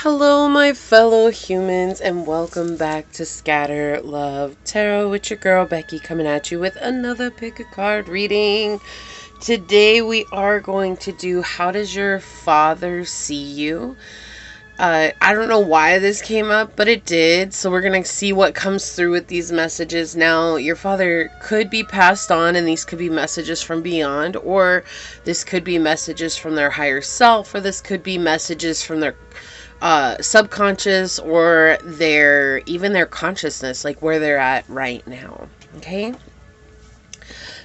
Hello, my fellow humans, and welcome back to Scatter Love Tarot with your girl Becky, coming at you with another pick a card reading. Today we are going to do How Does Your Father See You? I don't know why this came up, but it did. So we're going to see what comes through with these messages. Now, your father could be passed on, and these could be messages from beyond, or this could be messages from their higher self, or this could be messages from their subconscious, or even their consciousness, like where they're at right now. Okay.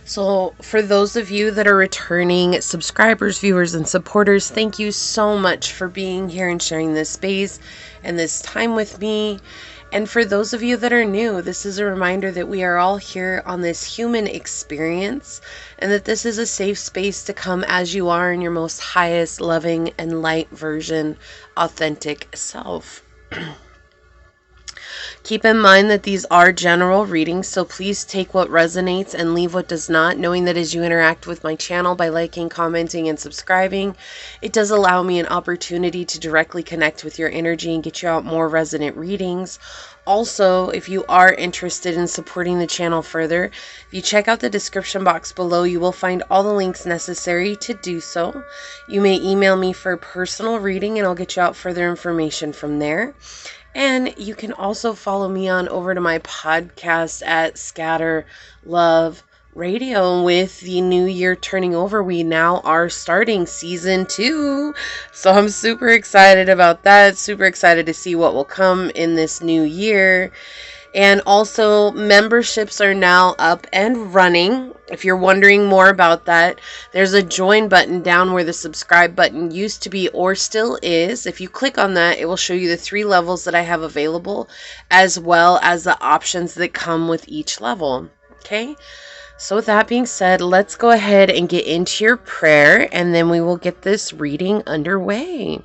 So for those of you that are returning subscribers, viewers, and supporters, thank you so much for being here and sharing this space and this time with me. And for those of you that are new, this is a reminder that we are all here on this human experience, and that this is a safe space to come as you are in your most highest, loving, and light version, authentic self. Keep in mind that these are general readings, so please take what resonates and leave what does not, knowing that as you interact with my channel by liking, commenting, and subscribing, it does allow me an opportunity to directly connect with your energy and get you out more resonant readings. Also, if you are interested in supporting the channel further, if you check out the description box below, you will find all the links necessary to do so. You may email me for a personal reading and I'll get you out further information from there. And you can also follow me on over to my podcast at Scatter Love Radio. With the new year turning over, we now are starting season 2. So I'm super excited about that. Super excited to see what will come in this new year. And also, memberships are now up and running. If you're wondering more about that, there's a join button down where the subscribe button used to be, or still is. If you click on that, it will show you the 3 levels that I have available, as well as the options that come with each level. Okay? So with that being said, let's go ahead and get into your prayer, and then we will get this reading underway.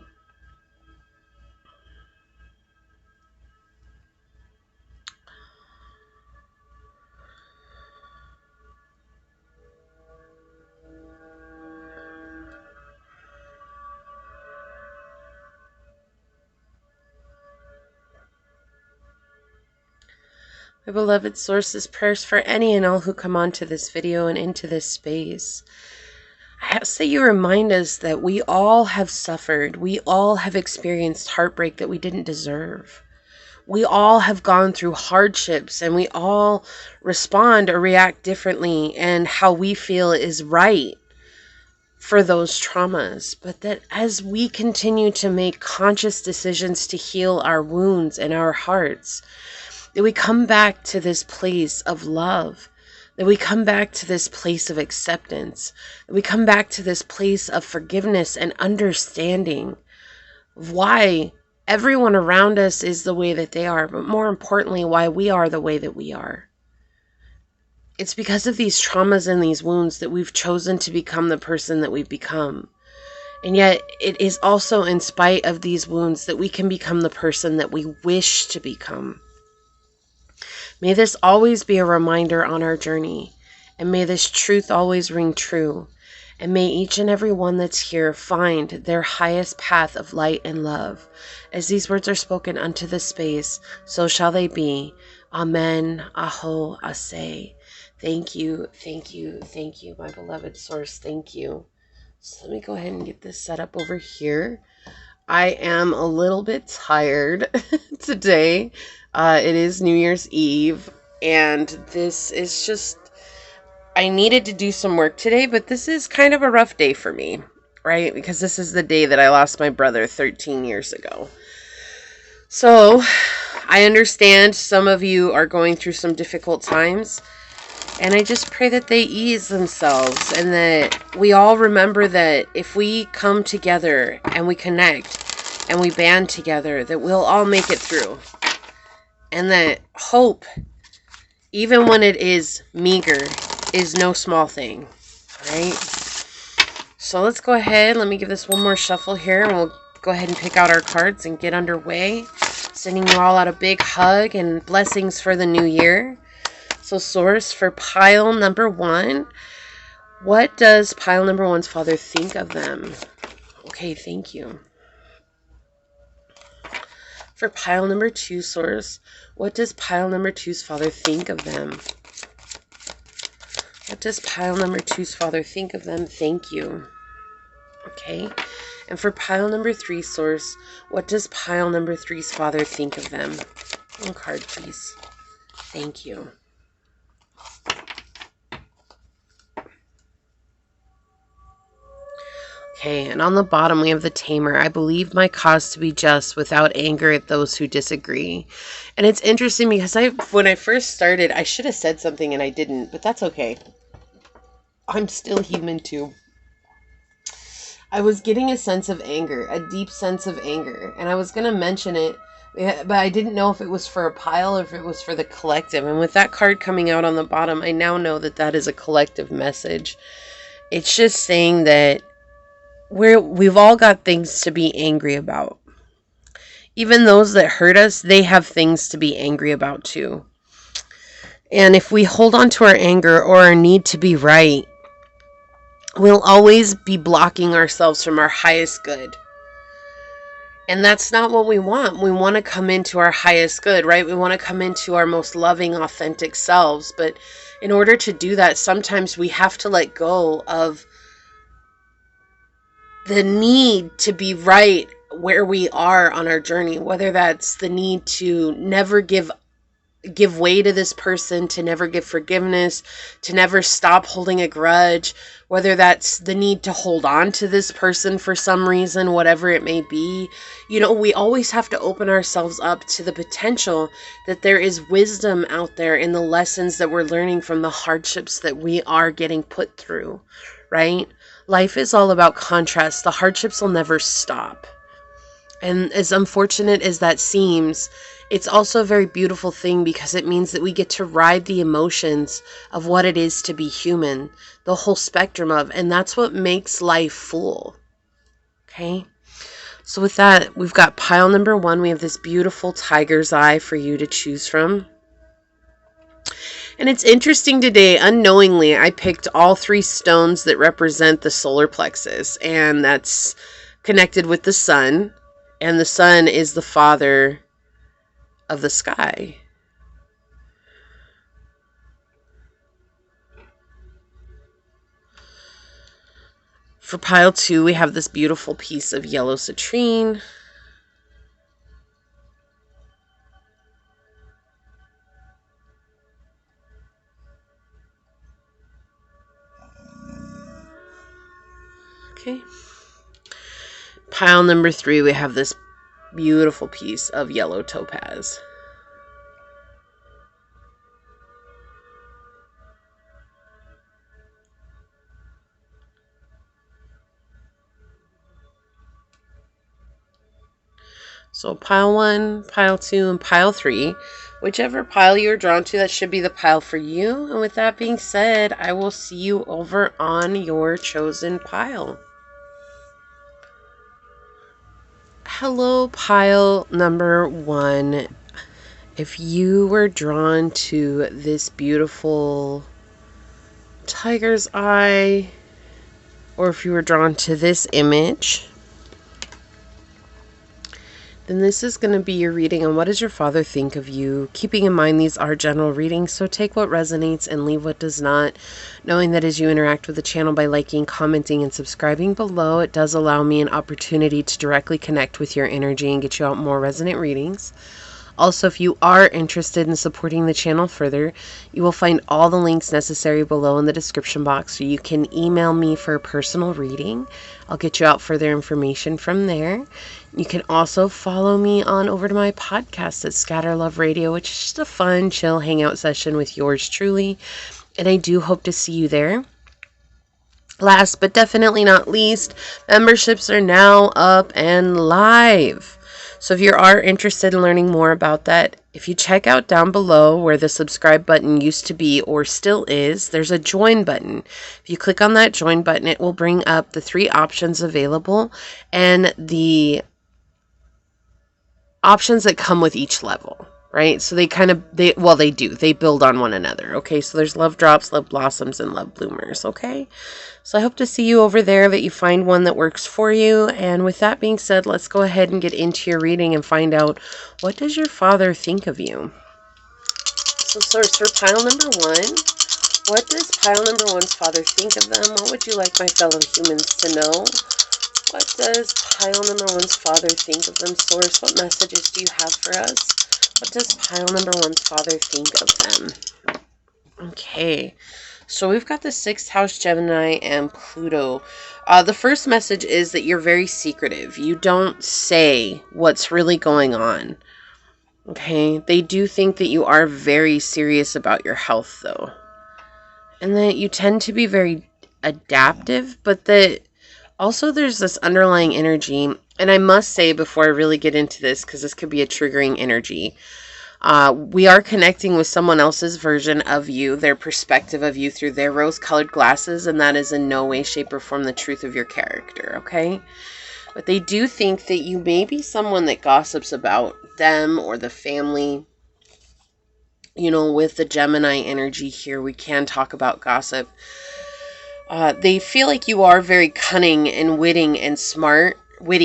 My beloved sources, prayers for any and all who come onto this video and into this space. I ask that you remind us that we all have suffered. We all have experienced heartbreak that we didn't deserve. We all have gone through hardships, and we all respond or react differently, and how we feel is right for those traumas. But that as we continue to make conscious decisions to heal our wounds and our hearts, that we come back to this place of love, that we come back to this place of acceptance, that we come back to this place of forgiveness and understanding of why everyone around us is the way that they are, but more importantly, why we are the way that we are. It's because of these traumas and these wounds that we've chosen to become the person that we've become. And yet, it is also in spite of these wounds that we can become the person that we wish to become. May this always be a reminder on our journey, and may this truth always ring true, and may each and every one that's here find their highest path of light and love. As these words are spoken unto the space, so shall they be. Amen. Aho, Aseh. Thank you, thank you, thank you, my beloved source. Thank you. So let me go ahead and get this set up over here. I am a little bit tired today. It is New Year's Eve, and this is just, I needed to do some work today, but this is kind of a rough day for me, right? Because this is the day that I lost my brother 13 years ago. So I understand some of you are going through some difficult times, and I just pray that they ease themselves, and that we all remember that if we come together and we connect and we band together, that we'll all make it through. And that hope, even when it is meager, is no small thing, right? So let's go ahead. Let me give this one more shuffle here, and we'll go ahead and pick out our cards and get underway. Sending you all out a big hug and blessings for the new year. So source for pile number 1. What does pile number 1's father think of them? Okay, thank you. For pile number 2, Source, what does pile number 2's father think of them? What does pile number 2's father think of them? Thank you. Okay. And for pile number 3, Source, what does pile number 3's father think of them? One card, please. Thank you. Okay, and on the bottom we have the Tamer. I believe my cause to be just without anger at those who disagree. And it's interesting because when I first started, I should have said something and I didn't, but that's okay. I'm still human too. I was getting a sense of anger, a deep sense of anger, and I was going to mention it, but I didn't know if it was for a pile or if it was for the collective. And with that card coming out on the bottom, I now know that that is a collective message. It's just saying that we've all got things to be angry about. Even those that hurt us, they have things to be angry about too. And if we hold on to our anger or our need to be right, we'll always be blocking ourselves from our highest good. And that's not what we want. We want to come into our highest good, right? We want to come into our most loving, authentic selves. But in order to do that, sometimes we have to let go of the need to be right where we are on our journey, whether that's the need to never give way to this person, to never give forgiveness, to never stop holding a grudge, whether that's the need to hold on to this person for some reason, whatever it may be. You know, we always have to open ourselves up to the potential that there is wisdom out there in the lessons that we're learning from the hardships that we are getting put through, right? Life is all about contrast. The hardships will never stop. And as unfortunate as that seems, it's also a very beautiful thing because it means that we get to ride the emotions of what it is to be human, the whole spectrum of, and that's what makes life full. Okay? So with that, we've got pile number 1. We have this beautiful tiger's eye for you to choose from. And it's interesting today, unknowingly, I picked all 3 stones that represent the solar plexus, and that's connected with the sun, and the sun is the father of the sky. For pile 2, we have this beautiful piece of yellow citrine. Okay. Pile number 3, we have this beautiful piece of yellow topaz. So pile 1, pile 2, and pile 3, whichever pile you're drawn to, that should be the pile for you. And with that being said, I will see you over on your chosen pile. Hello, pile number 1. If you were drawn to this beautiful tiger's eye, or if you were drawn to this image, then this is going to be your reading on what does your father think of you. Keeping in mind these are general readings, so take what resonates and leave what does not, knowing that as you interact with the channel by liking, commenting, and subscribing below, it does allow me an opportunity to directly connect with your energy and get you out more resonant readings. Also, if you are interested in supporting the channel further, you will find all the links necessary below in the description box, so you can email me for a personal reading. I'll get you out further information from there. You can also follow me on over to my podcast at Scatter Love Radio, which is just a fun, chill hangout session with yours truly. And I do hope to see you there. Last but definitely not least, memberships are now up and live. So if you are interested in learning more about that, if you check out down below where the subscribe button used to be or still is, there's a join button. If you click on that join button, it will bring up the 3 options available and the options that come with each level. right? So they build on one another, okay? So there's love drops, love blossoms, and love bloomers, okay? So I hope to see you over there, that you find one that works for you. And with that being said, let's go ahead and get into your reading and find out, what does your father think of you? So source for pile number 1, what does pile number 1's father think of them? What would you like my fellow humans to know? What does pile number 1's father think of them, source? What messages do you have for us? What does pile number 1's father think of them? Okay, so we've got the 6th house, Gemini, and Pluto. The first message is that you're very secretive. You don't say what's really going on. Okay, they do think that you are very serious about your health, though. And that you tend to be very adaptive, but that also there's this underlying energy. And I must say, before I really get into this, because this could be a triggering energy, we are connecting with someone else's version of you, their perspective of you through their rose-colored glasses, and that is in no way, shape, or form the truth of your character, okay? But they do think that you may be someone that gossips about them or the family. You know, with the Gemini energy here, we can talk about gossip. They feel like you are very cunning and witty and smart. But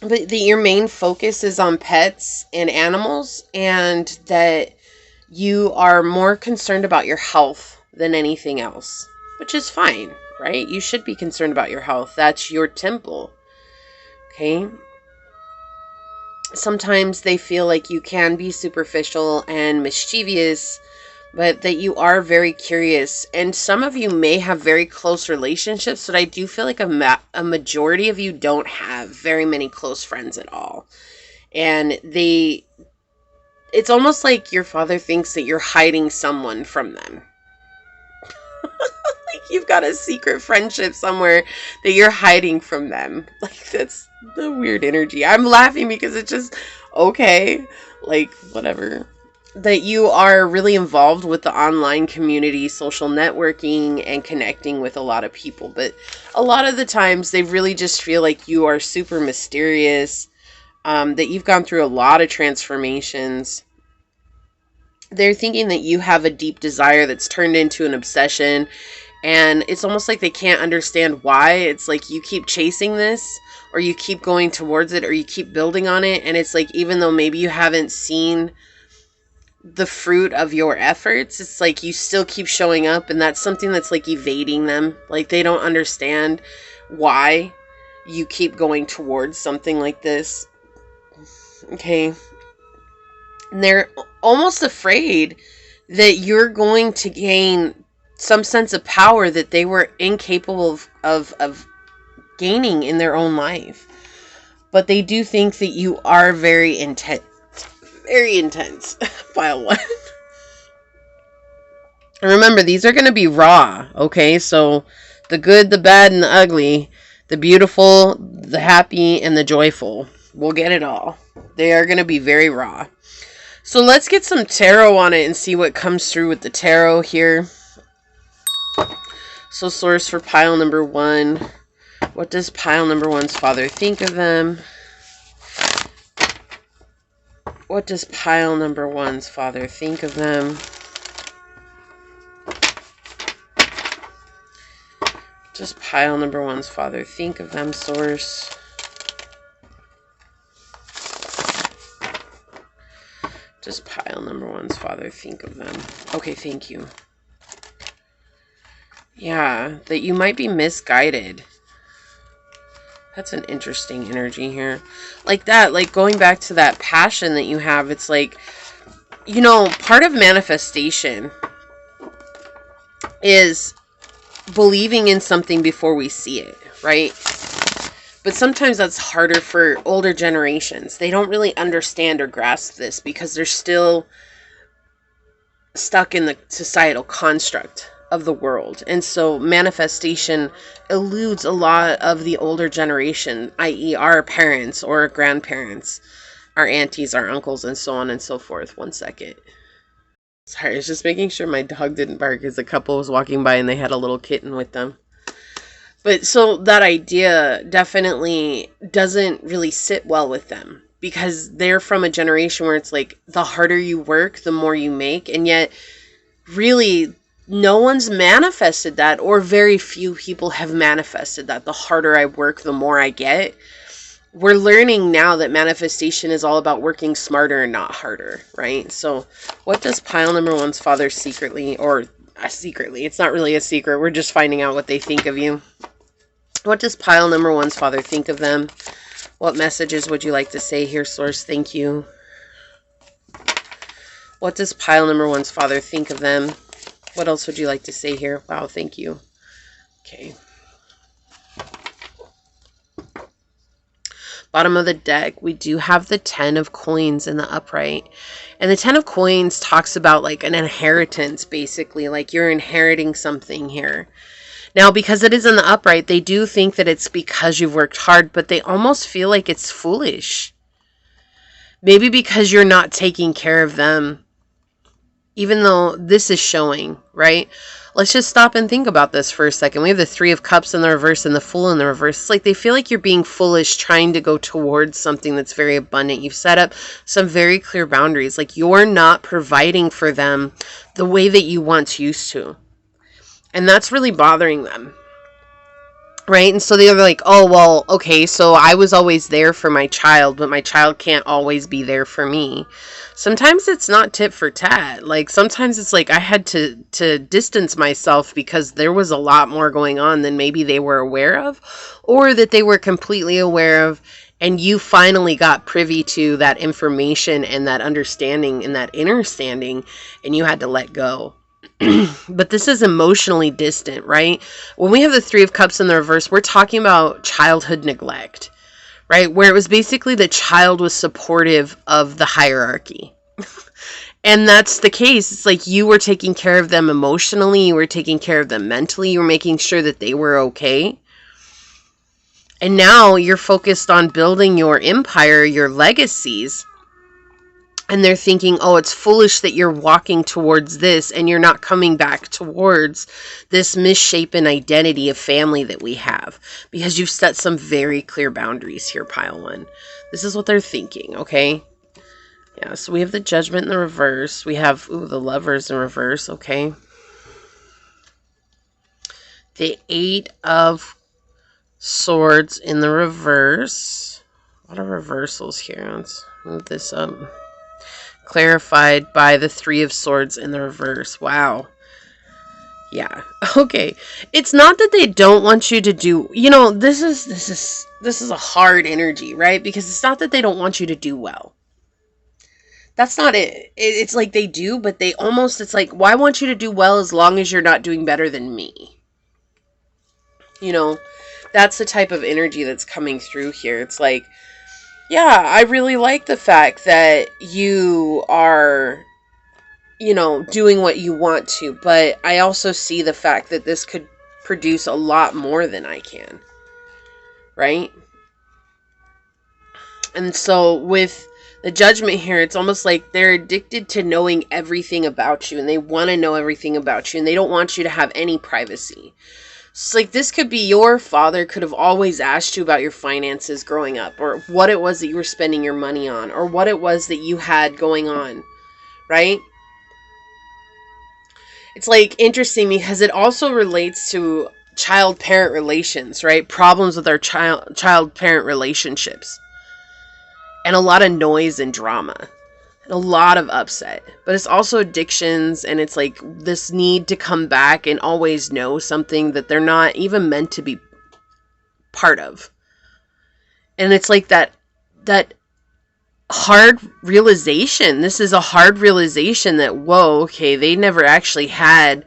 that your main focus is on pets and animals, and that you are more concerned about your health than anything else, which is fine, right? You should be concerned about your health. That's your temple, okay? Sometimes they feel like you can be superficial and mischievous, but that you are very curious. And some of you may have very close relationships, but I do feel like a majority of you don't have very many close friends at all. And it's almost like your father thinks that you're hiding someone from them. Like you've got a secret friendship somewhere that you're hiding from them. Like, that's the weird energy. I'm laughing because it's just, okay, like, whatever. That you are really involved with the online community, social networking, and connecting with a lot of people. But a lot of the times they really just feel like you are super mysterious, that you've gone through a lot of transformations. They're thinking that you have a deep desire that's turned into an obsession, and it's almost like they can't understand why. It's like you keep chasing this, or you keep going towards it, or you keep building on it, and it's like, even though maybe you haven't seen the fruit of your efforts, it's like you still keep showing up, and that's something that's like evading them. Like they don't understand why you keep going towards something like this. Okay. And they're almost afraid that you're going to gain some sense of power that they were incapable of gaining in their own life. But they do think that you are very intense. Very intense. Pile 1. Remember, these are going to be raw, okay? So the good, the bad, and the ugly, the beautiful, the happy, and the joyful. We'll get it all. They are going to be very raw. So let's get some tarot on it and see what comes through with the tarot here. So source for pile number 1. What does pile number 1's father think of them? What does pile number 1's father think of them? Does pile number 1's father think of them, source? Does pile number 1's father think of them? Okay, thank you. Yeah, that you might be misguided. That's an interesting energy here. Like that, like going back to that passion that you have, it's like, you know, part of manifestation is believing in something before we see it, right? But sometimes that's harder for older generations. They don't really understand or grasp this because they're still stuck in the societal construct of the world. And so manifestation eludes a lot of the older generation, i.e. our parents or our grandparents, our aunties, our uncles, and so on and so forth. One second. Sorry, I was just making sure my dog didn't bark as a couple was walking by and they had a little kitten with them. But so that idea definitely doesn't really sit well with them. because they're from a generation where it's like the harder you work, the more you make. And yet really no one's manifested that, or very few people have manifested that. The harder I work, the more I get. We're learning now that manifestation is all about working smarter and not harder, right? So what does pile number one's father secretly, or secretly, it's not really a secret, we're just finding out what they think of you. What does pile number one's father think of them? What messages would you like to say here, Source? Thank you. What does pile number one's father think of them? What else would you like to say here? Wow, thank you. Okay. Bottom of the deck, we do have the 10 of coins in the upright. And the 10 of coins talks about like an inheritance, basically. Like you're inheriting something here. Now, because it is in the upright, they do think that it's because you've worked hard, but they almost feel like it's foolish. Maybe because you're not taking care of them, even though this is showing, right? Let's just stop and think about this for a second. We have the 3 of Cups in the reverse and the Fool in the reverse. It's like they feel like you're being foolish trying to go towards something that's very abundant. You've set up some very clear boundaries. Like you're not providing for them the way that you once used to. And that's really bothering them. Right? And so they're like, oh, well, okay, so I was always there for my child, but my child can't always be there for me. Sometimes it's not tit for tat. Like sometimes it's like I had to distance myself because there was a lot more going on than maybe they were aware of, or that they were completely aware of, and you finally got privy to that information and that understanding and that understanding, and you had to let go. But this is emotionally distant, right? When we have the 3 of Cups in the reverse, we're talking about childhood neglect, right? Where it was basically the child was supportive of the hierarchy. And that's the case. It's like you were taking care of them emotionally, you were taking care of them mentally, you were making sure that they were okay. And now you're focused on building your empire, your legacies. And they're thinking, oh, it's foolish that you're walking towards this and you're not coming back towards this misshapen identity of family that we have, because you've set some very clear boundaries here, pile one. This is what they're thinking, okay? Yeah, so we have the Judgment in the reverse. We have, the Lovers in reverse, okay? The 8 of Swords in the reverse. A lot of reversals here. Let's move this up. Clarified by the 3 of Swords in the reverse. Wow. Yeah. Okay. It's not that they don't want you to do, this is a hard energy, right? Because it's not that they don't want you to do well. That's not it. It's like they do, but it's like, why want you to do well as long as you're not doing better than me? That's the type of energy that's coming through here. It's like, yeah, I really like the fact that you are, doing what you want to, but I also see the fact that this could produce a lot more than I can, right? And so with the Judgment here, it's almost like they're addicted to knowing everything about you, and they want to know everything about you, and they don't want you to have any privacy. So like this could be your father could have always asked you about your finances growing up, or what it was that you were spending your money on, or what it was that you had going on, right? It's like interesting because it also relates to child-parent relations, right? Problems with our child-parent relationships. And a lot of noise and drama. A lot of upset, but it's also addictions, and it's like this need to come back and always know something that they're not even meant to be part of. And it's like that hard realization. This is a hard realization that, whoa, okay, they never actually had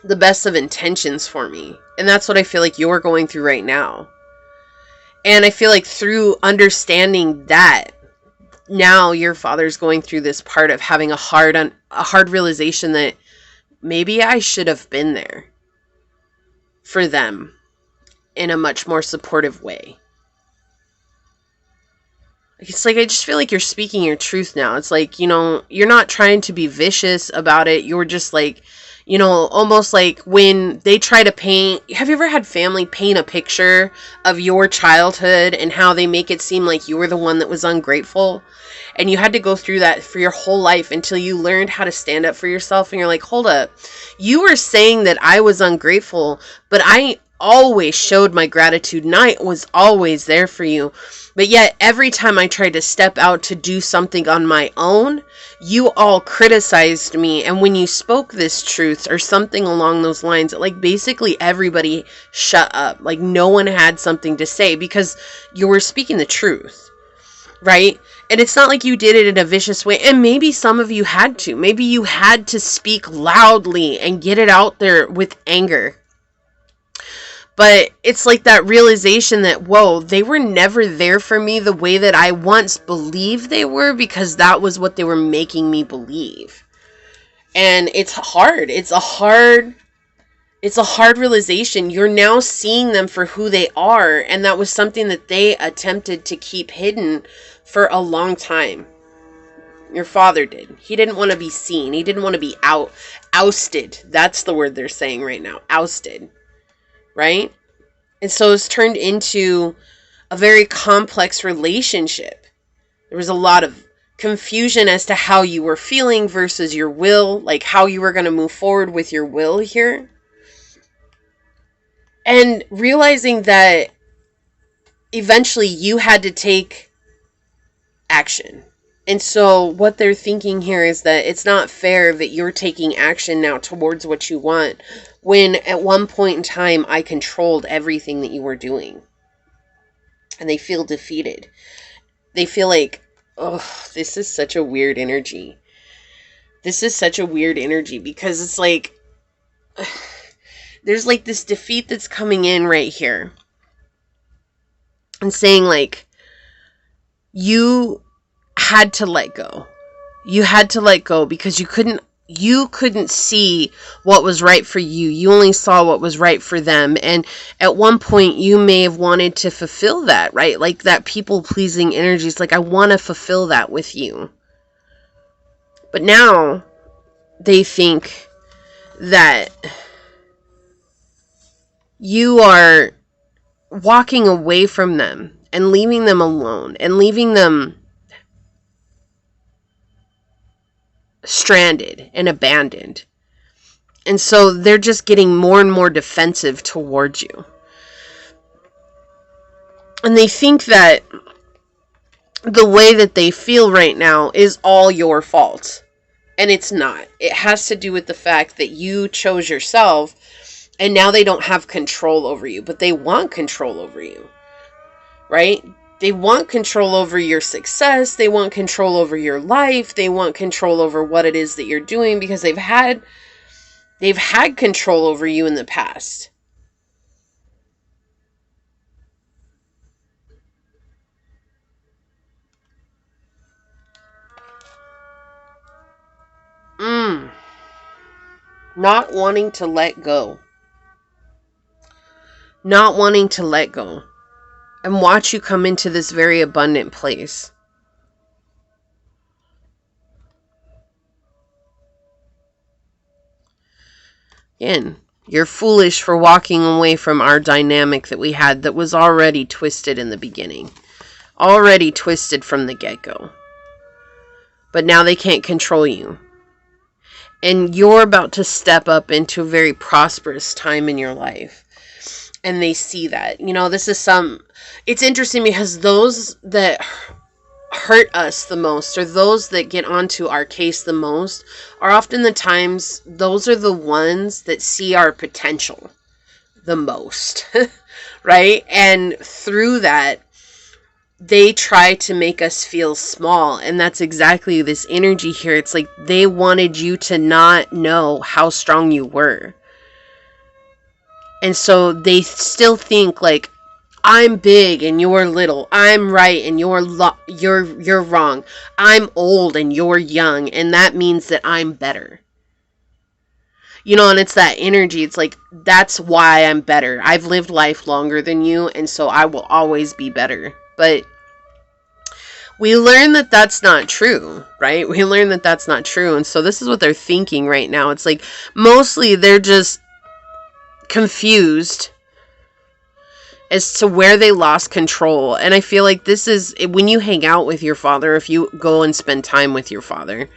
the best of intentions for me. And that's what I feel like you're going through right now. And I feel like through understanding that, now your father's going through this part of having a hard realization that maybe I should have been there for them in a much more supportive way. It's like, I just feel like you're speaking your truth now. It's like, you're not trying to be vicious about it. You're just like, You know, almost like when they try to paint, have you ever had family paint a picture of your childhood and how they make it seem like you were the one that was ungrateful? And you had to go through that for your whole life until you learned how to stand up for yourself. And you're like, hold up, you were saying that I was ungrateful, but I always showed my gratitude and I was always there for you. But yet every time I tried to step out to do something on my own, you all criticized me. And when you spoke this truth or something along those lines, like basically everybody shut up. Like no one had something to say because you were speaking the truth, right? And it's not like you did it in a vicious way. And maybe some of you had to. Maybe you had to speak loudly and get it out there with anger. But it's like that realization that, whoa, they were never there for me the way that I once believed they were, because that was what they were making me believe. And it's hard. It's a hard realization. You're now seeing them for who they are. And that was something that they attempted to keep hidden for a long time. Your father did. He didn't want to be seen. He didn't want to be ousted. That's the word they're saying right now. Ousted. Right? And so it's turned into a very complex relationship. There was a lot of confusion as to how you were feeling versus your will, like how you were going to move forward with your will here. And realizing that eventually you had to take action. And so what they're thinking here is that it's not fair that you're taking action now towards what you want, when at one point in time I controlled everything that you were doing. And they feel defeated. They feel like, oh, this is such a weird energy. This is such a weird energy because it's like, there's like this defeat that's coming in right here. And saying like, you had to let go. You had to let go because you couldn't see what was right for you. You only saw what was right for them. And at one point you may have wanted to fulfill that, right? Like that people-pleasing energy. It's like, I want to fulfill that with you. But now they think that you are walking away from them and leaving them alone and leaving them stranded and abandoned. And so they're just getting more and more defensive towards you. And they think that the way that they feel right now is all your fault. And it's not. It has to do with the fact that you chose yourself, and now they don't have control over you, but they want control over you, right? They want control over your success. They want control over your life. They want control over what it is that you're doing because they've had control over you in the past. Not wanting to let go. Not wanting to let go. And watch you come into this very abundant place. Again, you're foolish for walking away from our dynamic that we had that was already twisted in the beginning. Already twisted from the get-go. But now they can't control you. And you're about to step up into a very prosperous time in your life. And they see that. You know, it's interesting because those that hurt us the most, or those that get onto our case the most, are often the times, those are the ones that see our potential the most, right? And through that, they try to make us feel small. And that's exactly this energy here. It's like they wanted you to not know how strong you were. And so they still think like, I'm big and you're little. I'm right and you're wrong. I'm old and you're young, and that means that I'm better. You know, and it's that energy. It's like, that's why I'm better. I've lived life longer than you, and so I will always be better. But we learn that that's not true, right? We learn that that's not true. And so this is what they're thinking right now. It's like mostly they're just confused as to where they lost control. And I feel like this is when you hang out with your father, if you go and spend time with your father,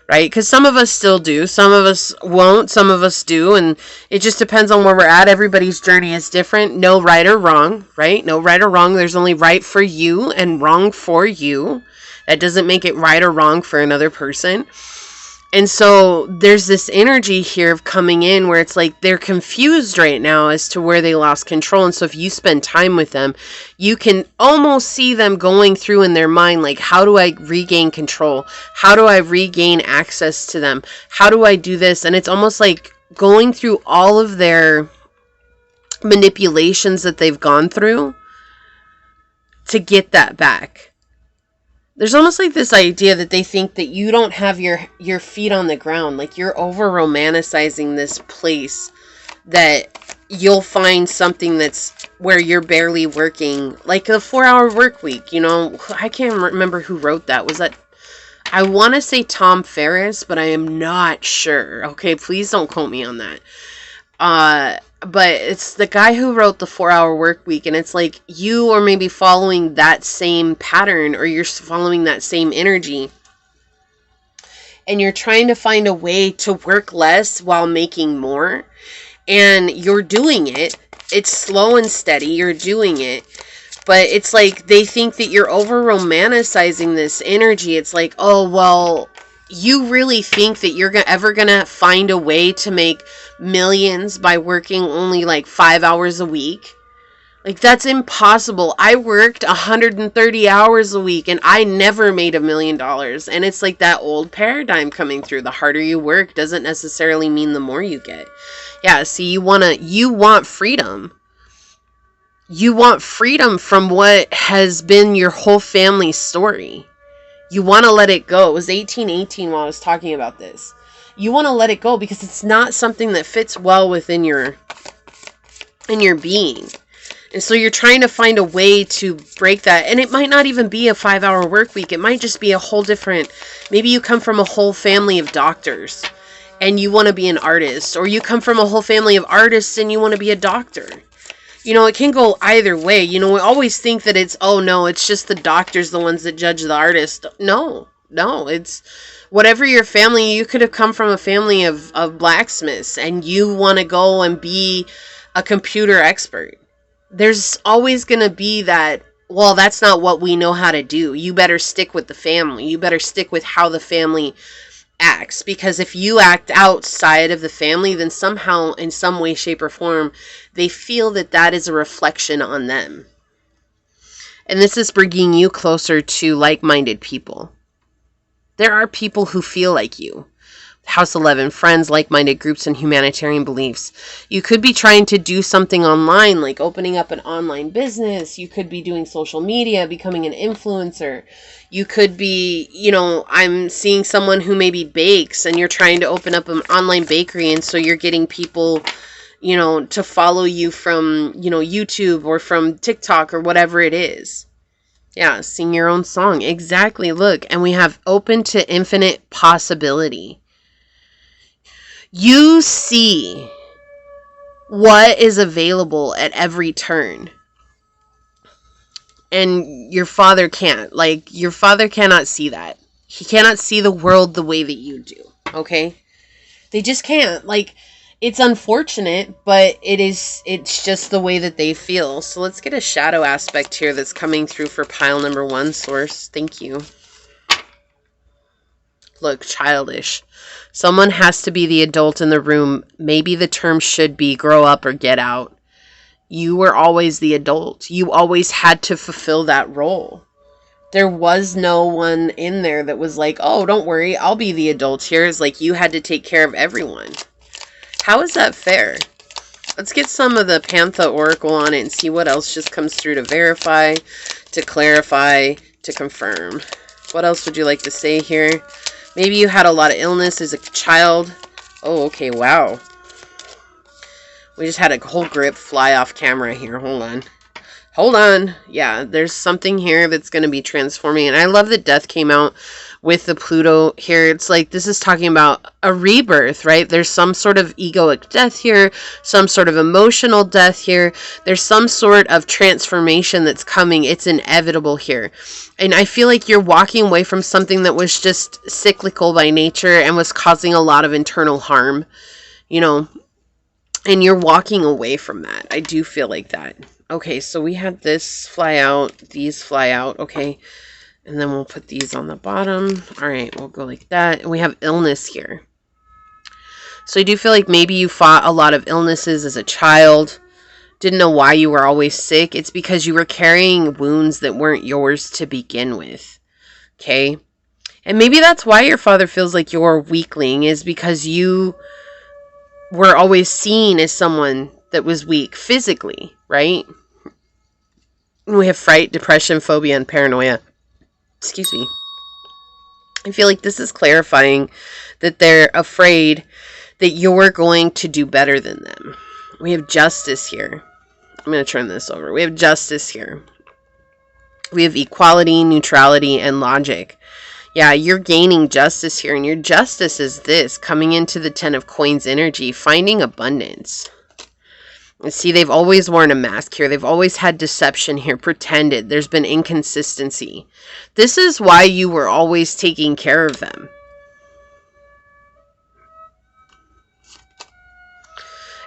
right? Because some of us still do, some of us won't, some of us do, and it just depends on where we're at. Everybody's journey is different. No right or wrong, right? No right or wrong. There's only right for you and wrong for you. That doesn't make it right or wrong for another person. And so there's this energy here of coming in where it's like they're confused right now as to where they lost control. And so if you spend time with them, you can almost see them going through in their mind, like, how do I regain control? How do I regain access to them? How do I do this? And it's almost like going through all of their manipulations that they've gone through to get that back. There's almost like this idea that they think that you don't have your feet on the ground. Like you're over romanticizing this place that you'll find something that's where you're barely working. Like the 4-hour work week, you know, I can't remember who wrote that. Was that, I want to say Tom Ferriss, but I am not sure. Okay, please don't quote me on that. But it's the guy who wrote the 4-hour work week, and it's like you are maybe following that same pattern, or you're following that same energy, and you're trying to find a way to work less while making more, and you're doing it. It's slow and steady. You're doing it. But it's like they think that you're over romanticizing this energy. It's like, oh, well, you really think that you're ever going to find a way to make millions by working only like 5 hours a week? Like, that's impossible. I worked 130 hours a week and I never made $1 million. And it's like that old paradigm coming through. The harder you work doesn't necessarily mean the more you get. Yeah, see, you want freedom. You want freedom from what has been your whole family's story. You want to let it go. It was 1818 while I was talking about this. You want to let it go because it's not something that fits well within your being. And so you're trying to find a way to break that. And it might not even be a 5-hour work week. It might just be a whole different, maybe you come from a whole family of doctors and you want to be an artist. Or you come from a whole family of artists and you want to be a doctor. You know, it can go either way. You know, we always think that it's, oh no, it's just the doctors, the ones that judge the artist. No, it's whatever your family. You could have come from a family of blacksmiths and you want to go and be a computer expert. There's always going to be that, well, that's not what we know how to do. You better stick with the family. You better stick with how the family acts, because if you act outside of the family, then somehow in some way, shape, or form they feel that that is a reflection on them. And this is bringing you closer to like-minded people. There are people who feel like you. House 11, friends, like-minded groups, and humanitarian beliefs. You could be trying to do something online, like opening up an online business. You could be doing social media, becoming an influencer. You could be, you know, I'm seeing someone who maybe bakes and you're trying to open up an online bakery. And so you're getting people, you know, to follow you from, you know, YouTube or from TikTok or whatever it is. Yeah, sing your own song. Exactly. Look, and we have open to infinite possibility. You see what is available at every turn. And your father can't. Like, your father cannot see that. He cannot see the world the way that you do. Okay? They just can't. Like, it's unfortunate, but it's just the way that they feel. So let's get a shadow aspect here that's coming through for pile number 1, source. Thank you. Look, childish. Someone has to be the adult in the room. Maybe the term should be grow up or get out. You were always the adult. You always had to fulfill that role. There was no one in there that was like, oh, don't worry, I'll be the adult here. It's like you had to take care of everyone. How is that fair? Let's get some of the Pantha Oracle on it and see what else just comes through to verify, to clarify, to confirm. What else would you like to say here? Maybe you had a lot of illness as a child. Oh, okay, wow. We just had a whole grip fly off camera here. Hold hold on. Yeah, there's something here that's going to be transforming. And I love that death came out with the Pluto here. It's like this is talking about a rebirth, right? There's some sort of egoic death here, some sort of emotional death here. There's some sort of transformation that's coming. It's inevitable here. And I feel like you're walking away from something that was just cyclical by nature and was causing a lot of internal harm, you know, and you're walking away from that. I do feel like that. Okay, so we had this fly out, these fly out, okay. And then we'll put these on the bottom. All right, we'll go like that. And we have illness here. So I do feel like maybe you fought a lot of illnesses as a child. Didn't know why you were always sick. It's because you were carrying wounds that weren't yours to begin with. Okay? And maybe that's why your father feels like you're a weakling, is because you were always seen as someone that was weak physically, right? We have fright, depression, phobia, and paranoia. Excuse me. I feel like this is clarifying that they're afraid that you're going to do better than them. We have justice here. I'm going to turn this over. We have justice here. We have equality, neutrality, and logic. Yeah, you're gaining justice here, and your justice is this, coming into the 10 of Coins energy, finding abundance. And see, they've always worn a mask here. They've always had deception here, pretended. There's been inconsistency. This is why you were always taking care of them.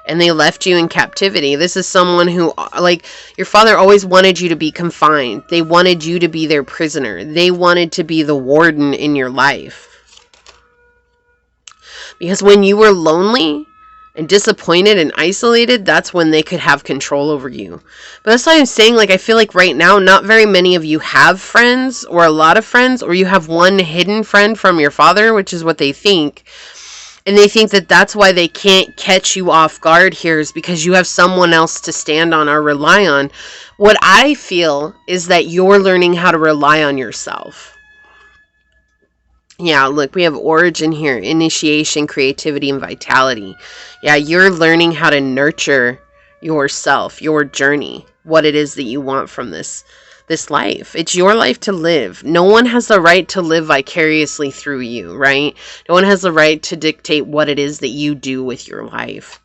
And they left you in captivity. This is someone who, like, your father always wanted you to be confined. They wanted you to be their prisoner. They wanted to be the warden in your life. Because when you were lonely and disappointed and isolated, that's when they could have control over you. But that's why I'm saying, like, I feel like right now, not very many of you have friends, or a lot of friends, or you have one hidden friend from your father, which is what they think. And they think that that's why they can't catch you off guard here, is because you have someone else to stand on or rely on. What I feel is that you're learning how to rely on yourself. Yeah, look, we have origin here, initiation, creativity, and vitality. Yeah, you're learning how to nurture yourself, your journey, what it is that you want from this life. It's your life to live. No one has the right to live vicariously through you, right? No one has the right to dictate what it is that you do with your life.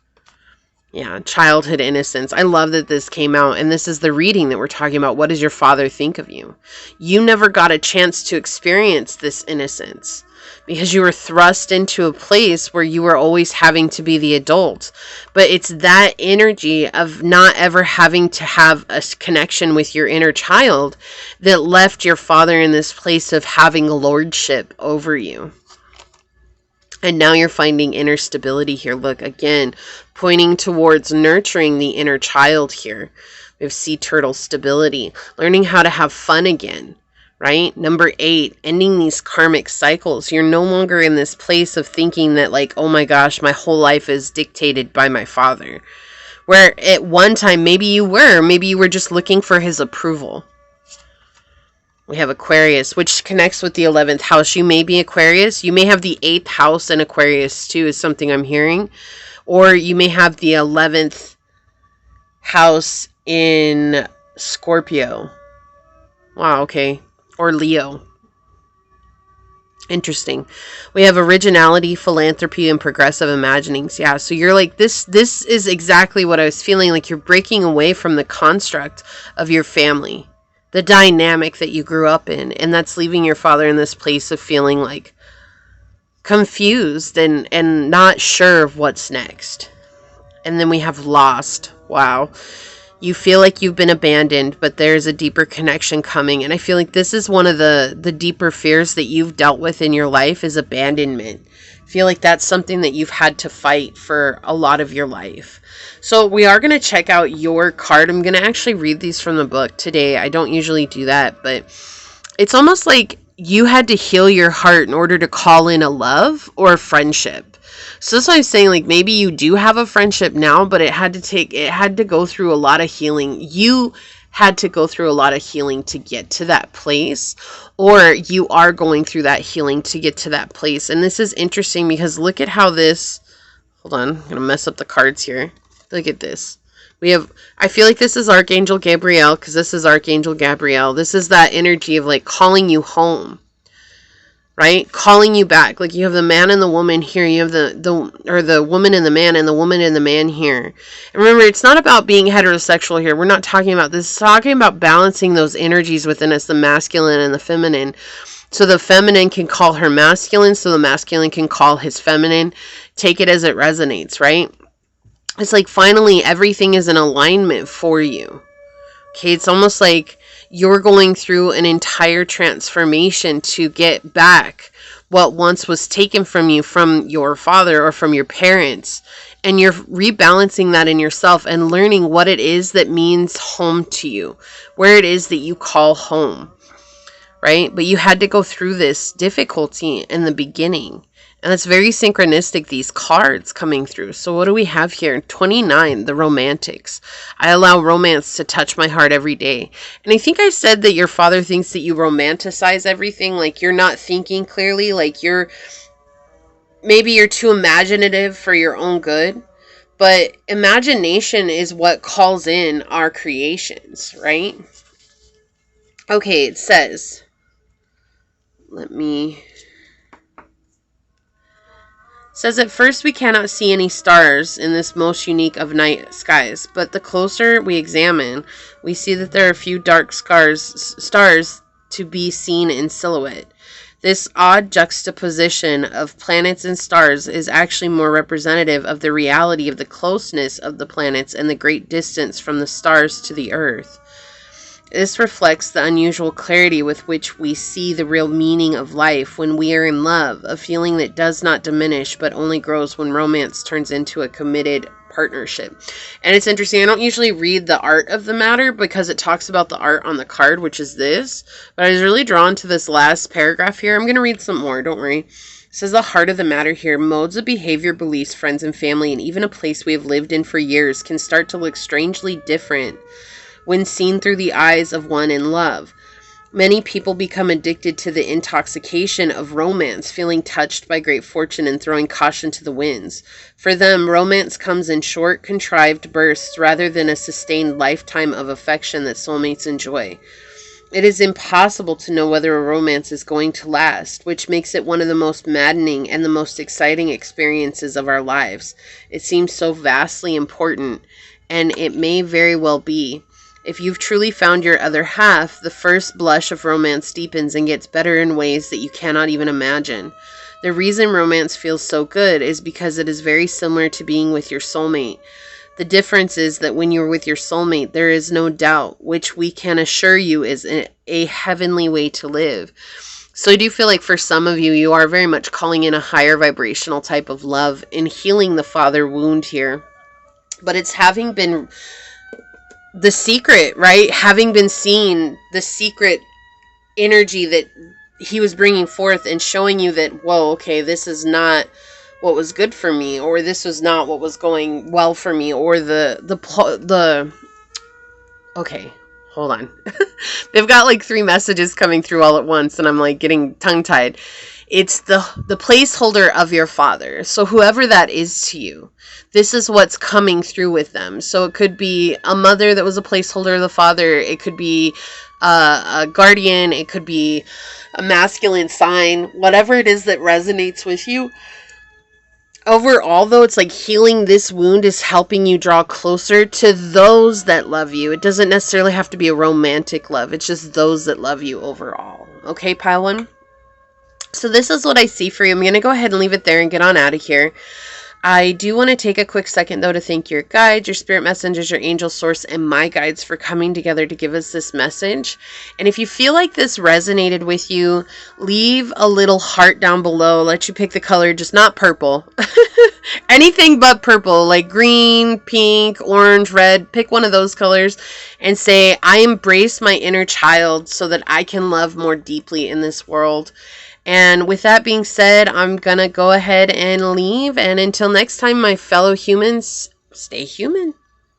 Yeah, childhood innocence. I love that this came out, and this is the reading that we're talking about. What does your father think of you? You never got a chance to experience this innocence because you were thrust into a place where you were always having to be the adult. But it's that energy of not ever having to have a connection with your inner child that left your father in this place of having lordship over you. And now you're finding inner stability here. Look, again, pointing towards nurturing the inner child here. We have sea turtle stability, learning how to have fun again, right? Number 8, ending these karmic cycles. You're no longer in this place of thinking that, like, oh my gosh, my whole life is dictated by my father. Where at one time, maybe you were just looking for his approval. We have Aquarius, which connects with the 11th house. You may be Aquarius. You may have the 8th house in Aquarius too, is something I'm hearing. Or you may have the 11th house in Scorpio. Wow, okay. Or Leo. Interesting. We have originality, philanthropy, and progressive imaginings. Yeah, so you're like, this is exactly what I was feeling. Like you're breaking away from the construct of your family. The dynamic that you grew up in, and that's leaving your father in this place of feeling like confused and not sure of what's next. And then we have lost. Wow. You feel like you've been abandoned, but there's a deeper connection coming. And I feel like this is one of the deeper fears that you've dealt with in your life is abandonment. I feel like that's something that you've had to fight for a lot of your life. So we are going to check out your card. I'm going to actually read these from the book today. I don't usually do that, but it's almost like you had to heal your heart in order to call in a love or a friendship. So that's why I'm saying, like, maybe you do have a friendship now, but it had to go through a lot of healing. You had to go through a lot of healing to get to that place, or you are going through that healing to get to that place. And this is interesting because look at how this, hold on, I'm going to mess up the cards here. Look at this. We have, I feel like this is Archangel Gabriel, because this is Archangel Gabriel. This is that energy of like calling you home, right? Calling you back. Like you have the man and the woman here. You have the woman and the man, and the woman and the man here. And remember, it's not about being heterosexual here. We're not talking about this. It's talking about balancing those energies within us, the masculine and the feminine. So the feminine can call her masculine, so the masculine can call his feminine. Take it as it resonates, right? It's like finally everything is in alignment for you. Okay, it's almost like you're going through an entire transformation to get back what once was taken from you from your father or from your parents. And you're rebalancing that in yourself and learning what it is that means home to you, where it is that you call home, right? But you had to go through this difficulty in the beginning. And it's very synchronistic, these cards coming through. So what do we have here? 29, the romantics. I allow romance to touch my heart every day. And I think I said that your father thinks that you romanticize everything. Like you're not thinking clearly. Like maybe you're too imaginative for your own good. But imagination is what calls in our creations, right? Okay, it says, says at first we cannot see any stars in this most unique of night skies, but the closer we examine, we see that there are a few dark stars to be seen in silhouette. This odd juxtaposition of planets and stars is actually more representative of the reality of the closeness of the planets and the great distance from the stars to the earth. This reflects the unusual clarity with which we see the real meaning of life when we are in love, a feeling that does not diminish but only grows when romance turns into a committed partnership. And it's interesting, I don't usually read the art of the matter because it talks about the art on the card, which is this, but I was really drawn to this last paragraph here. I'm going to read some more, don't worry. It says the heart of the matter here, modes of behavior, beliefs, friends and family, and even a place we have lived in for years can start to look strangely different when seen through the eyes of one in love. Many people become addicted to the intoxication of romance, feeling touched by great fortune and throwing caution to the winds. For them, romance comes in short, contrived bursts rather than a sustained lifetime of affection that soulmates enjoy. It is impossible to know whether a romance is going to last, which makes it one of the most maddening and the most exciting experiences of our lives. It seems so vastly important, and it may very well be. If you've truly found your other half, the first blush of romance deepens and gets better in ways that you cannot even imagine. The reason romance feels so good is because it is very similar to being with your soulmate. The difference is that when you're with your soulmate, there is no doubt, which we can assure you is a heavenly way to live. So I do feel like for some of you, you are very much calling in a higher vibrational type of love and healing the father wound here. But it's having been the secret, right? Having been seen, the secret energy that he was bringing forth and showing you that, whoa, okay, this is not what was good for me, or this was not what was going well for me, or okay, hold on. They've got like 3 messages coming through all at once, and I'm like getting tongue-tied. It's the placeholder of your father. So whoever that is to you, this is what's coming through with them. So it could be a mother that was a placeholder of the father. It could be a guardian. It could be a masculine sign. Whatever it is that resonates with you. Overall, though, it's like healing this wound is helping you draw closer to those that love you. It doesn't necessarily have to be a romantic love. It's just those that love you overall. Okay, pile one? So this is what I see for you. I'm going to go ahead and leave it there and get on out of here. I do want to take a quick second, though, to thank your guides, your spirit messengers, your angel source, and my guides for coming together to give us this message. And if you feel like this resonated with you, leave a little heart down below. Let you pick the color, just not purple. Anything but purple, like green, pink, orange, red. Pick one of those colors and say, I embrace my inner child so that I can love more deeply in this world. And with that being said, I'm going to go ahead and leave. And until next time, my fellow humans, stay human.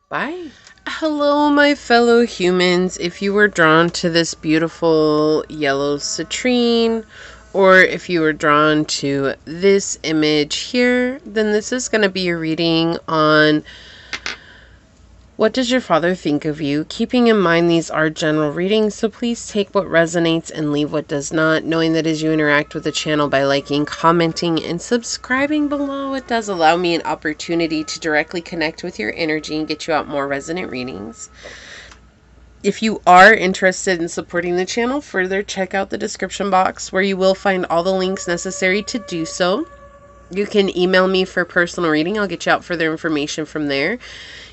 Bye. Hello, my fellow humans. If you were drawn to this beautiful yellow citrine, or if you were drawn to this image here, then this is going to be a reading on What does your father think of you? Keeping in mind these are general readings, so please take what resonates and leave what does not, knowing that as you interact with the channel by liking, commenting, and subscribing below, it does allow me an opportunity to directly connect with your energy and get you out more resonant readings. If you are interested in supporting the channel further, check out the description box where you will find all the links necessary to do so. You can email me for personal reading. I'll get you out further information from there.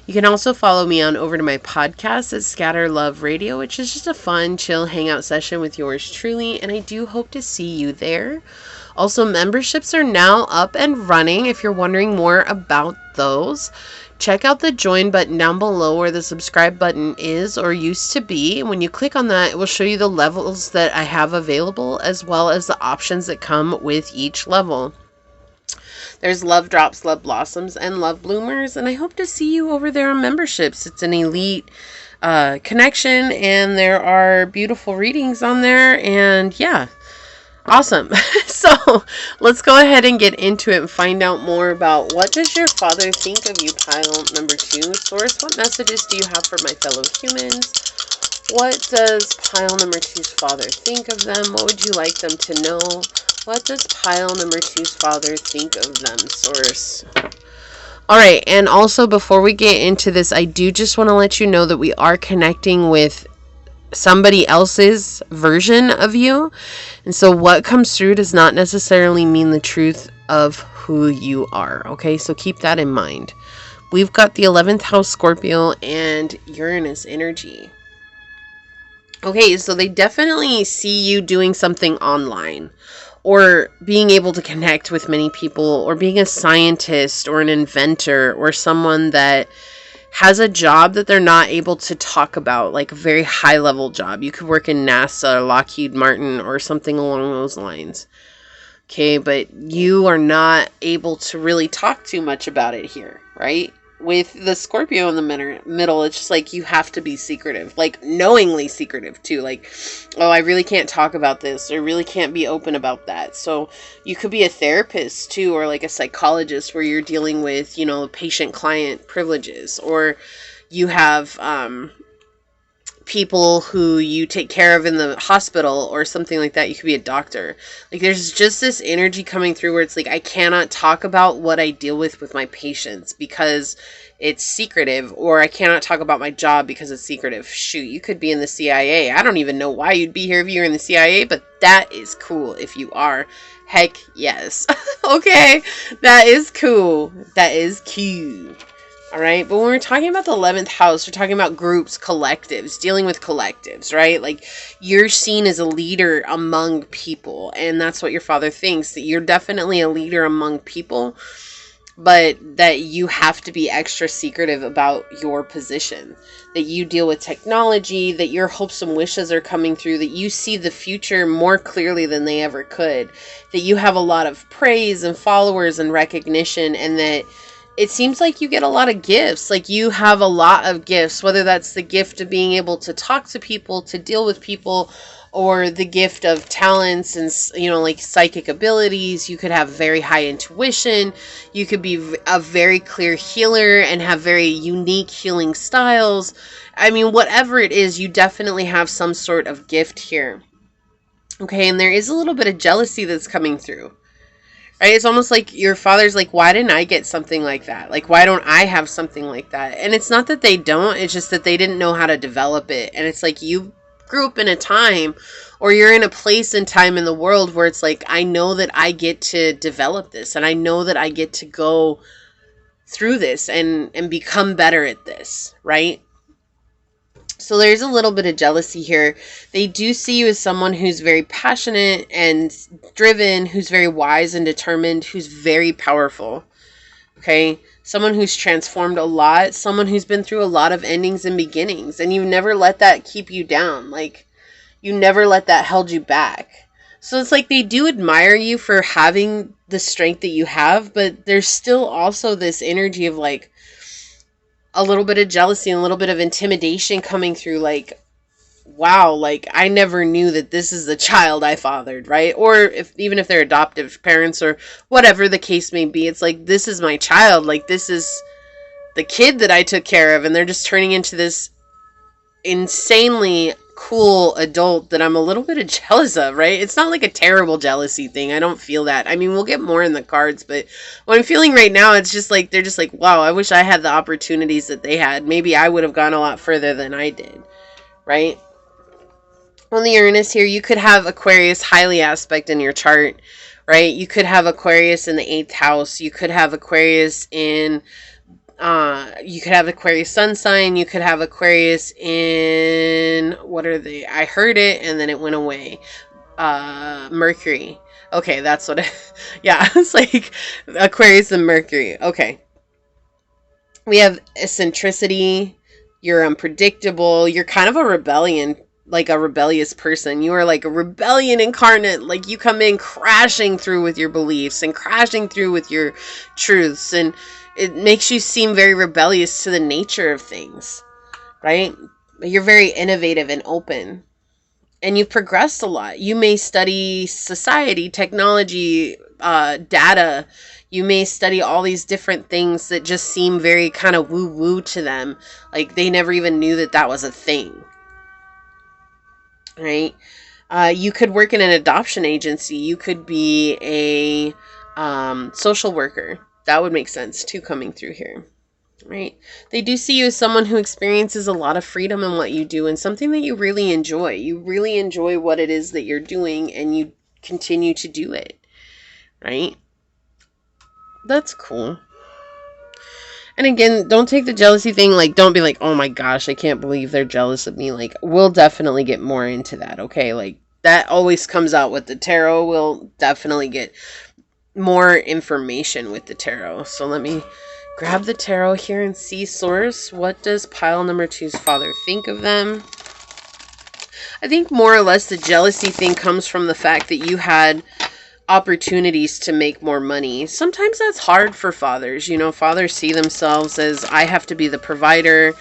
You can also follow me on over to my podcast at Scatter Love Radio, which is just a fun, chill hangout session with yours truly, and I do hope to see you there. Also, memberships are now up and running. If you're wondering more about those, check out the join button down below where the subscribe button is or used to be. And when you click on that, it will show you the levels that I have available as well as the options that come with each level. There's Love Drops, Love Blossoms, and Love Bloomers, and I hope to see you over there on memberships. It's an elite connection, and there are beautiful readings on there, and yeah, awesome. So let's go ahead and get into it and find out more about what does your father think of you, pile number 2. Source, what messages do you have for my fellow humans? What does pile number 2's father think of them? What would you like them to know? What does pile number 2's father think of them, Source? Alright, and also before we get into this, I do just want to let you know that we are connecting with somebody else's version of you. And so what comes through does not necessarily mean the truth of who you are. Okay, so keep that in mind. We've got the 11th house Scorpio and Uranus energy. Okay, so they definitely see you doing something online, or being able to connect with many people, or being a scientist or an inventor or someone that has a job that they're not able to talk about, like a very high level job. You could work in NASA or Lockheed Martin or something along those lines. Okay, but you are not able to really talk too much about it here, right? With the Scorpio in the middle, it's just like you have to be secretive, like knowingly secretive too. Like, oh, I really can't talk about this, or really can't be open about that. So you could be a therapist too, or like a psychologist where you're dealing with, you know, patient-client privileges, or you have people who you take care of in the hospital or something like that. You could be a doctor. Like, there's just this energy coming through where it's like, I cannot talk about what I deal with my patients because it's secretive, or I cannot talk about my job because it's secretive. Shoot, you could be in the CIA. I don't even know why you'd be here if you're in the CIA, but that is cool if you are. Heck yes. Okay, that is cool. That is cute. Alright, but when we're talking about the 11th house, we're talking about groups, collectives, dealing with collectives, right? Like, you're seen as a leader among people, and that's what your father thinks, that you're definitely a leader among people, but that you have to be extra secretive about your position, that you deal with technology, that your hopes and wishes are coming through, that you see the future more clearly than they ever could, that you have a lot of praise and followers and recognition, and that it seems like you get a lot of gifts. Like, you have a lot of gifts, whether that's the gift of being able to talk to people, to deal with people, or the gift of talents and, you know, like psychic abilities. You could have very high intuition. You could be a very clear healer and have very unique healing styles. I mean, whatever it is, you definitely have some sort of gift here. Okay, and there is a little bit of jealousy that's coming through. Right? It's almost like your father's like, why didn't I get something like that? Like, why don't I have something like that? And it's not that they don't, it's just that they didn't know how to develop it. And it's like, you grew up in a time, or you're in a place and time in the world where it's like, I know that I get to develop this, and I know that I get to go through this and become better at this, right? So there's a little bit of jealousy here. They do see you as someone who's very passionate and driven, who's very wise and determined, who's very powerful. Okay? Someone who's transformed a lot, someone who's been through a lot of endings and beginnings, and you never let that keep you down. Like, you never let that hold you back. So it's like they do admire you for having the strength that you have, but there's still also this energy of like, a little bit of jealousy and a little bit of intimidation coming through, like, wow, like, I never knew that this is the child I fathered, right? Or even if they're adoptive parents or whatever the case may be, it's like, this is my child, like, this is the kid that I took care of, and they're just turning into this insanely cool adult that I'm a little bit jealous of, right? It's not like a terrible jealousy thing. I don't feel that. I mean, we'll get more in the cards, but what I'm feeling right now, it's just like, they're just like, wow, I wish I had the opportunities that they had. Maybe I would have gone a lot further than I did, right? On the Uranus here, you could have Aquarius highly aspect in your chart, right? You could have Aquarius in the 8th house. You could have Aquarius in you could have Aquarius sun sign. You could have Aquarius in, what are they? I heard it and then it went away. Mercury. Okay, that's what yeah, it's like Aquarius and Mercury. Okay. We have eccentricity. You're unpredictable. You're kind of a rebellious person. You are like a rebellion incarnate. Like, you come in crashing through with your beliefs and crashing through with your truths, and it makes you seem very rebellious to the nature of things, right? You're very innovative and open, and you've progressed a lot. You may study society, technology, data. You may study all these different things that just seem very kind of woo-woo to them. Like, they never even knew that that was a thing, right? You could work in an adoption agency. You could be a social worker. That would make sense too, coming through here, right? They do see you as someone who experiences a lot of freedom in what you do, and something that you really enjoy. You really enjoy what it is that you're doing, and you continue to do it, right? That's cool. And again, don't take the jealousy thing, like, don't be like, oh my gosh, I can't believe they're jealous of me. Like, we'll definitely get more into that, okay? Like, that always comes out with the tarot. We'll definitely get more information with the tarot. So let me grab the tarot here and see, source, what does pile number 2's father think of them? I think more or less the jealousy thing comes from the fact that you had opportunities to make more money. Sometimes that's hard for fathers. You know, fathers see themselves as, I have to be the provider.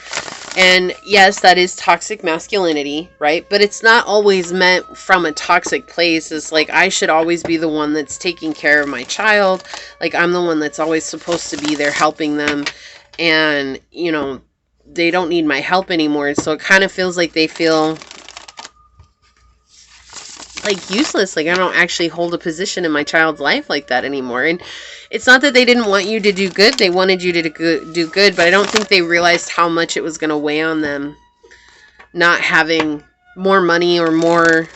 And yes, that is toxic masculinity, right? But it's not always meant from a toxic place. It's like, I should always be the one that's taking care of my child. Like, I'm the one that's always supposed to be there helping them. And, you know, they don't need my help anymore. So it kind of feels like they feel like useless. Like, I don't actually hold a position in my child's life like that anymore. And it's not that they didn't want you to do good. They wanted you to do good, but I don't think they realized how much it was going to weigh on them not having more money or more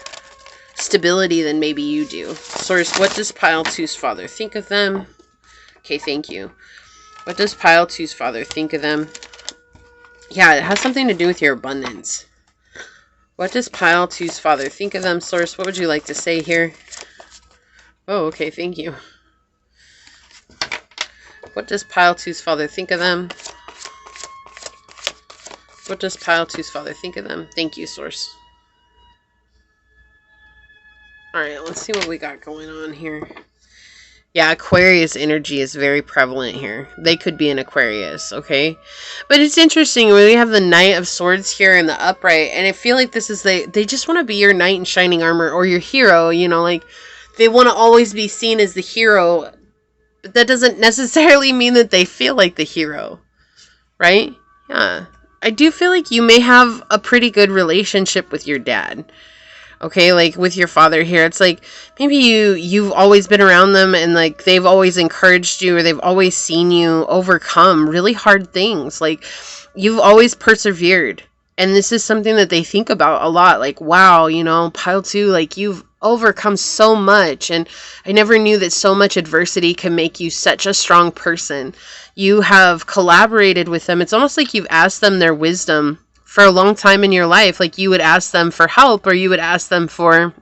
stability than maybe you do. Source, what does pile 2's father think of them? Okay, thank you. What does pile 2's father think of them? Yeah, it has something to do with your abundance. What does pile 2's father think of them? Source, what would you like to say here? Oh, okay, thank you. What does pile 2's father think of them? What does pile 2's father think of them? Thank you, source. Alright, let's see what we got going on here. Yeah, Aquarius energy is very prevalent here. They could be an Aquarius, okay? But it's interesting when we have the Knight of Swords here in the upright, and I feel like this is they just want to be your knight in shining armor or your hero, you know, like they want to always be seen as the hero, but that doesn't necessarily mean that they feel like the hero, right? Yeah. I do feel like you may have a pretty good relationship with your dad. Okay, like with your father here, it's like maybe you've always been around them and like they've always encouraged you or they've always seen you overcome really hard things. Like you've always persevered. And this is something that they think about a lot. Like, wow, you know, pile 2, like you've overcome so much. And I never knew that so much adversity can make you such a strong person. You have collaborated with them. It's almost like you've asked them their wisdom for a long time in your life. Like you would ask them for help or you would ask them for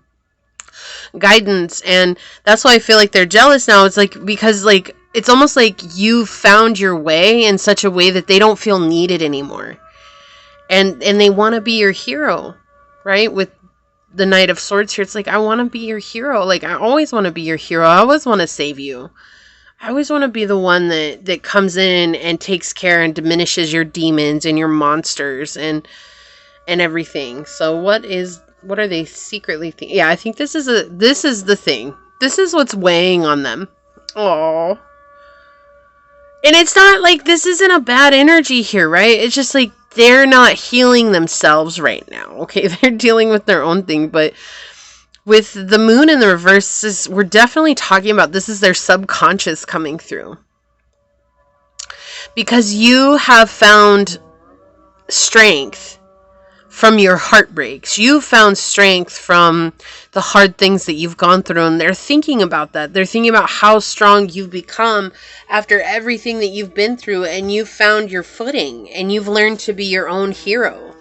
guidance. And that's why I feel like they're jealous now. It's like, because like, it's almost like you found your way in such a way that they don't feel needed anymore. And they want to be your hero, right? With the Knight of Swords here, it's like, I want to be your hero. Like, I always want to be your hero. I always want to save you. I always want to be the one that comes in and takes care and diminishes your demons and your monsters and everything. So what are they secretly thinking? Yeah, I think this is the thing. This is what's weighing on them. Oh. And it's not like this isn't a bad energy here, right? It's just like they're not healing themselves right now. Okay, they're dealing with their own thing, but with the moon in the reverse, we're definitely talking about this is their subconscious coming through. Because you have found strength from your heartbreaks. You found strength from the hard things that you've gone through, and they're thinking about that. They're thinking about how strong you've become after everything that you've been through, and you've found your footing, and you've learned to be your own hero.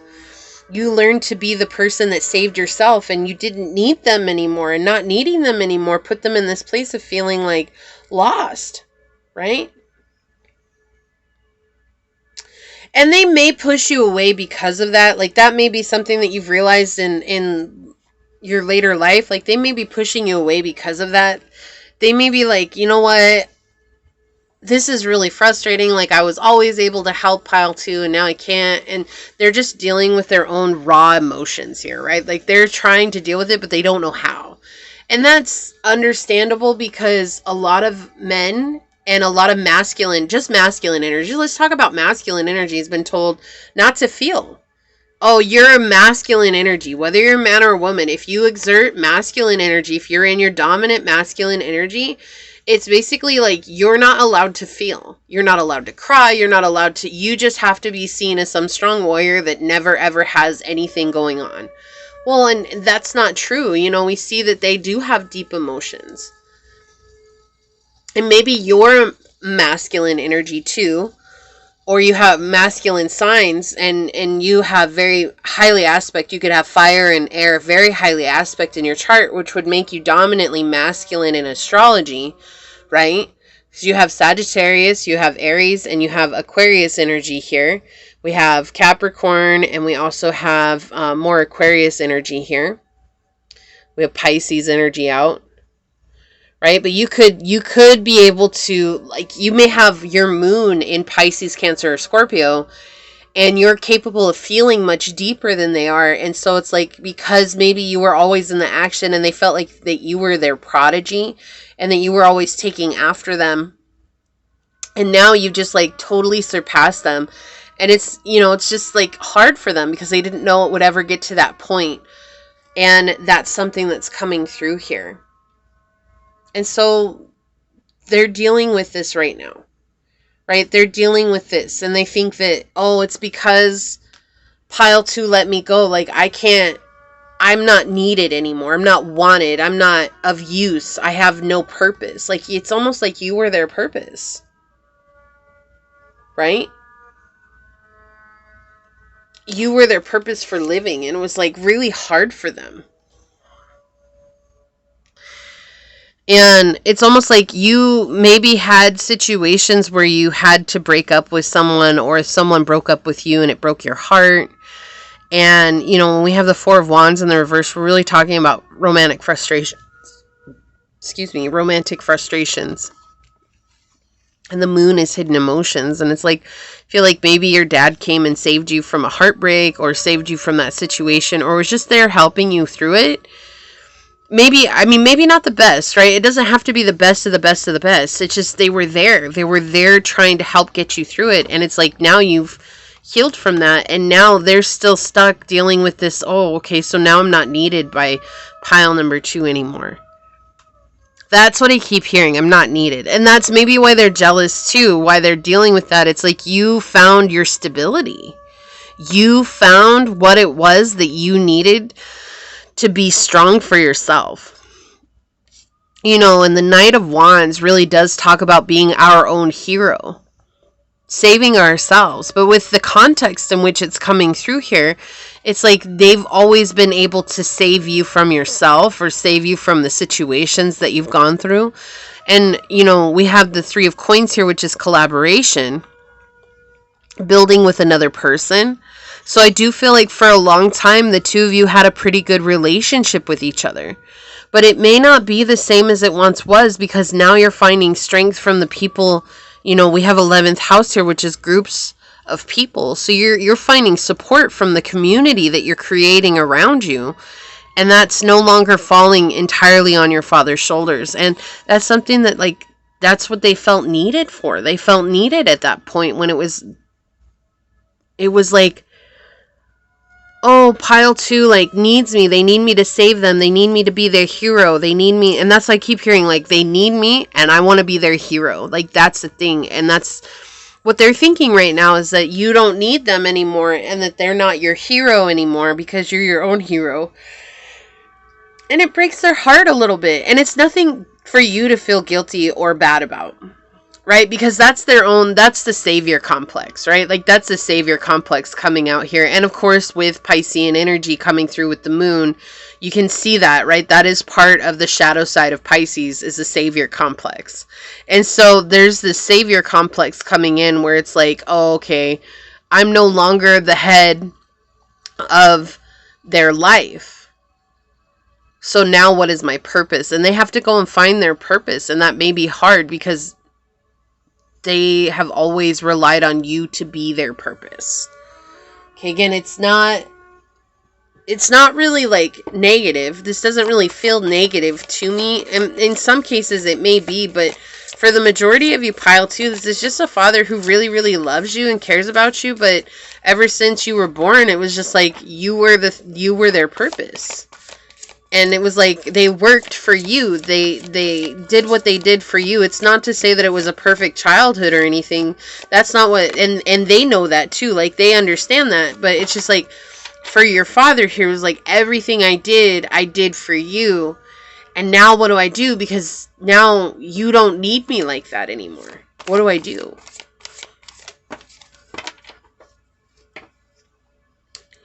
You learned to be the person that saved yourself, and you didn't need them anymore, and not needing them anymore put them in this place of feeling like lost, right? And they may push you away because of that. Like, that may be something that you've realized in your later life. Like, they may be pushing you away because of that. They may be like, you know what? This is really frustrating. Like, I was always able to help pile 2 and now I can't. And they're just dealing with their own raw emotions here, right? Like, they're trying to deal with it, but they don't know how. And that's understandable because a lot of men and a lot of masculine energy. Let's talk about masculine energy has been told not to feel. Oh, you're a masculine energy, whether you're a man or a woman. If you exert masculine energy, if you're in your dominant masculine energy, it's basically like you're not allowed to feel. You're not allowed to cry. You're not allowed to, you just have to be seen as some strong warrior that never ever has anything going on. Well, and that's not true. You know, we see that they do have deep emotions. And maybe you're masculine energy too, or you have masculine signs and you have very highly aspect. You could have fire and air very highly aspect in your chart, which would make you dominantly masculine in astrology, right? Because you have Sagittarius, you have Aries, and you have Aquarius energy here. We have Capricorn, and we also have more Aquarius energy here. We have Pisces energy out. Right? But you could be able to, like, you may have your moon in Pisces, Cancer, or Scorpio, and you're capable of feeling much deeper than they are. And so it's like, because maybe you were always in the action and they felt like that you were their prodigy and that you were always taking after them. And now you've just like totally surpassed them. And it's, you know, it's just like hard for them because they didn't know it would ever get to that point. And that's something that's coming through here. And so they're dealing with this right now, right? They're dealing with this and they think that, oh, it's because pile 2 let me go. Like, I'm not needed anymore. I'm not wanted. I'm not of use. I have no purpose. Like, it's almost like you were their purpose, right? You were their purpose for living, and it was like really hard for them. And it's almost like you maybe had situations where you had to break up with someone, or someone broke up with you and it broke your heart. And, you know, when we have the 4 of Wands in the reverse, we're really talking about romantic frustrations. Romantic frustrations. And the moon is hidden emotions. And it's like, I feel like maybe your dad came and saved you from a heartbreak, or saved you from that situation, or was just there helping you through it. Maybe not the best, right? It doesn't have to be the best of the best of the best. It's just they were there. They were there trying to help get you through it. And it's like now you've healed from that. And now they're still stuck dealing with this. Oh, okay, so now I'm not needed by pile number 2 anymore. That's what I keep hearing. I'm not needed. And that's maybe why they're jealous too, why they're dealing with that. It's like you found your stability. You found what it was that you needed to be strong for yourself. You know, and the Knight of Wands really does talk about being our own hero, saving ourselves. But with the context in which it's coming through here, it's like they've always been able to save you from yourself, or save you from the situations that you've gone through. And, you know, we have the 3 of Coins here, which is collaboration, building with another person. So I do feel like for a long time, the 2 of you had a pretty good relationship with each other. But it may not be the same as it once was, because now you're finding strength from the people. You know, we have 11th house here, which is groups of people. So you're finding support from the community that you're creating around you. And that's no longer falling entirely on your father's shoulders. And that's something that, like, that's what they felt needed for. They felt needed at that point when it was like, oh, pile 2 like needs me. They need me to save them. They need me to be their hero. They need me. And that's why I keep hearing, like, they need me and I want to be their hero. Like, that's the thing. And that's what they're thinking right now, is that you don't need them anymore and that they're not your hero anymore because you're your own hero. And it breaks their heart a little bit. And it's nothing for you to feel guilty or bad about. Right? Because that's that's the savior complex, right? Like, that's the savior complex coming out here. And of course, with Piscean energy coming through with the moon, you can see that, right? That is part of the shadow side of Pisces, is the savior complex. And so there's this savior complex coming in where it's like, oh, okay, I'm no longer the head of their life. So now what is my purpose? And they have to go and find their purpose. And that may be hard because they have always relied on you to be their purpose. Okay, again, it's not really like negative. This doesn't really feel negative to me. And in some cases it may be, but for the majority of you pile 2, this is just a father who really, really loves you and cares about you. But ever since you were born, it was just like you were their purpose. And it was like they worked for you. They did what they did for you. It's not to say that it was a perfect childhood or anything. That's not what, and they know that too. Like, they understand that. But it's just like, for your father here, was like, everything I did for you. And now what do I do? Because now you don't need me like that anymore. What do I do?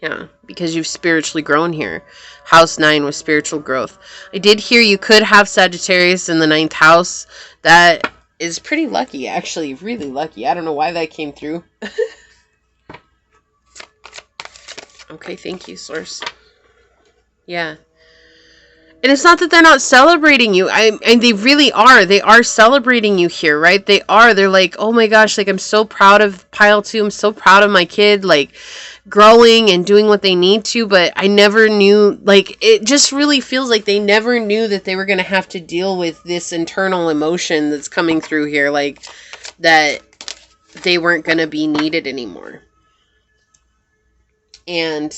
Yeah, because you've spiritually grown here. House 9 was spiritual growth. I did hear you could have Sagittarius in the 9th house. That is pretty lucky, actually. Really lucky. I don't know why that came through. Okay, thank you, Source. Yeah. And it's not that they're not celebrating you. And they really are. They are celebrating you here, right? They are. They're like, oh my gosh, like, I'm so proud of pile 2. I'm so proud of my kid, like, growing and doing what they need to. But I never knew, like, it just really feels like they never knew that they were going to have to deal with this internal emotion that's coming through here. Like, that they weren't going to be needed anymore. And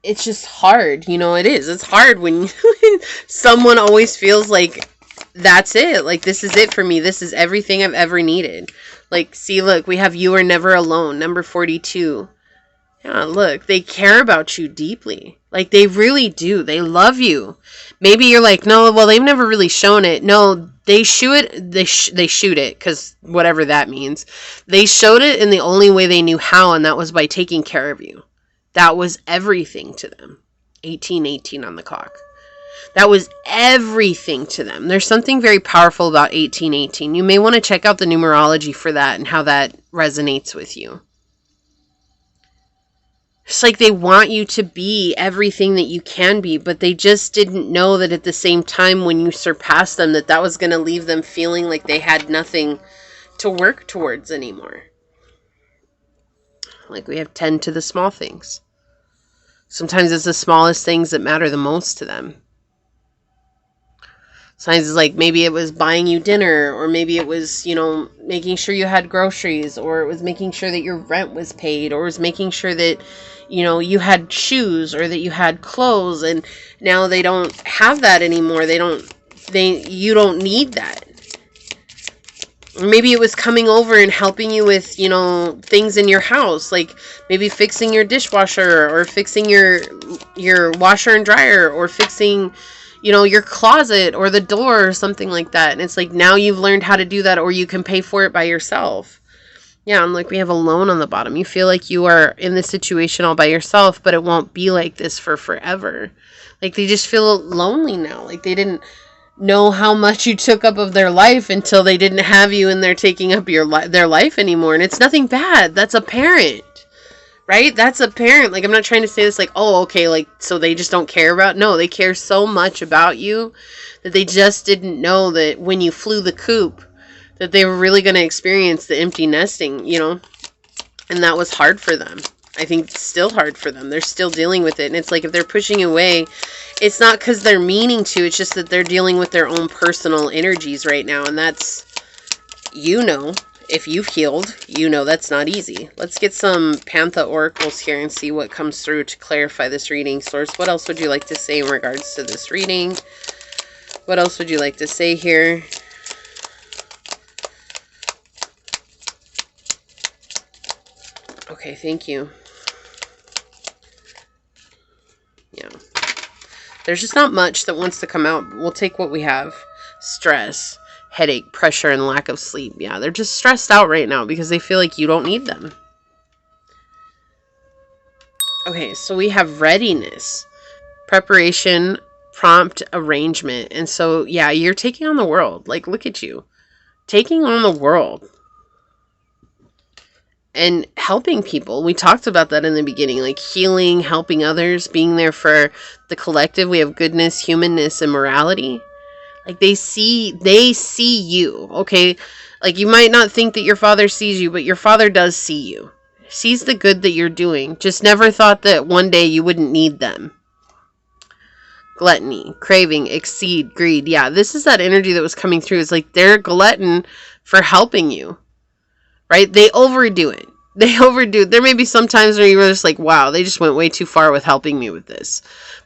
it's just hard, you know, it is. It's hard when someone always feels like that's it. Like, this is it for me. This is everything I've ever needed. Like, see, look, we have You Are Never Alone, number 42. Yeah, look, they care about you deeply. Like, they really do. They love you. Maybe you're like, no, well, they've never really shown it. No, they shoot it. They shoot it, because whatever that means. They showed it in the only way they knew how, and that was by taking care of you. That was everything to them. 1818 on the clock. That was everything to them. There's something very powerful about 1818. You may want to check out the numerology for that and how that resonates with you. It's like they want you to be everything that you can be, but they just didn't know that at the same time when you surpassed them, that was going to leave them feeling like they had nothing to work towards anymore. Like, we have 10 to the small things. Sometimes it's the smallest things that matter the most to them. Sometimes it's like, maybe it was buying you dinner, or maybe it was, you know, making sure you had groceries, or it was making sure that your rent was paid, or it was making sure that, you know, you had shoes, or that you had clothes, and now they don't have that anymore. You don't need that. Or maybe it was coming over and helping you with, you know, things in your house, like maybe fixing your dishwasher, or fixing your washer and dryer, or fixing, you know, your closet or the door or something like that. And it's like, now you've learned how to do that, or you can pay for it by yourself. Yeah, and like, we have a loan on the bottom. You feel like you are in this situation all by yourself, but it won't be like this for forever. Like, they just feel lonely now. Like, they didn't know how much you took up of their life until they didn't have you and they're taking up their life anymore. And it's nothing bad. That's a parent, right? That's a parent. Like, I'm not trying to say this like, oh, okay, like, so they just don't care about. No, they care so much about you that they just didn't know that when you flew the coop, that they were really going to experience the empty nesting, you know. And that was hard for them. I think it's still hard for them. They're still dealing with it. And it's like, if they're pushing away it's not because they're meaning to, it's just that they're dealing with their own personal energies right now. And that's, you know, if you've healed, you know that's not easy. Let's get some Pantha oracles here and see what comes through to clarify this reading. Source, what else would you like to say in regards to this reading? What else would you like to say here? Okay, thank you. Yeah. There's just not much that wants to come out. We'll take what we have. Stress, headache, pressure, and lack of sleep. Yeah, they're just stressed out right now because they feel like you don't need them. Okay, so we have readiness, preparation, prompt arrangement. And so, yeah, you're taking on the world. Like, look at you. Taking on the world. And helping people. We talked about that in the beginning, like healing, helping others, being there for the collective. We have goodness, humanness, and morality. Like they see you, okay? Like you might not think that your father sees you, but your father does see you. Sees the good that you're doing. Just never thought that one day you wouldn't need them. Gluttony, craving, exceed, greed. Yeah, this is that energy that was coming through. It's like they're glutton for helping you. Right? They overdo it. They overdo it. There may be some times where you're just like, wow, they just went way too far with helping me with this.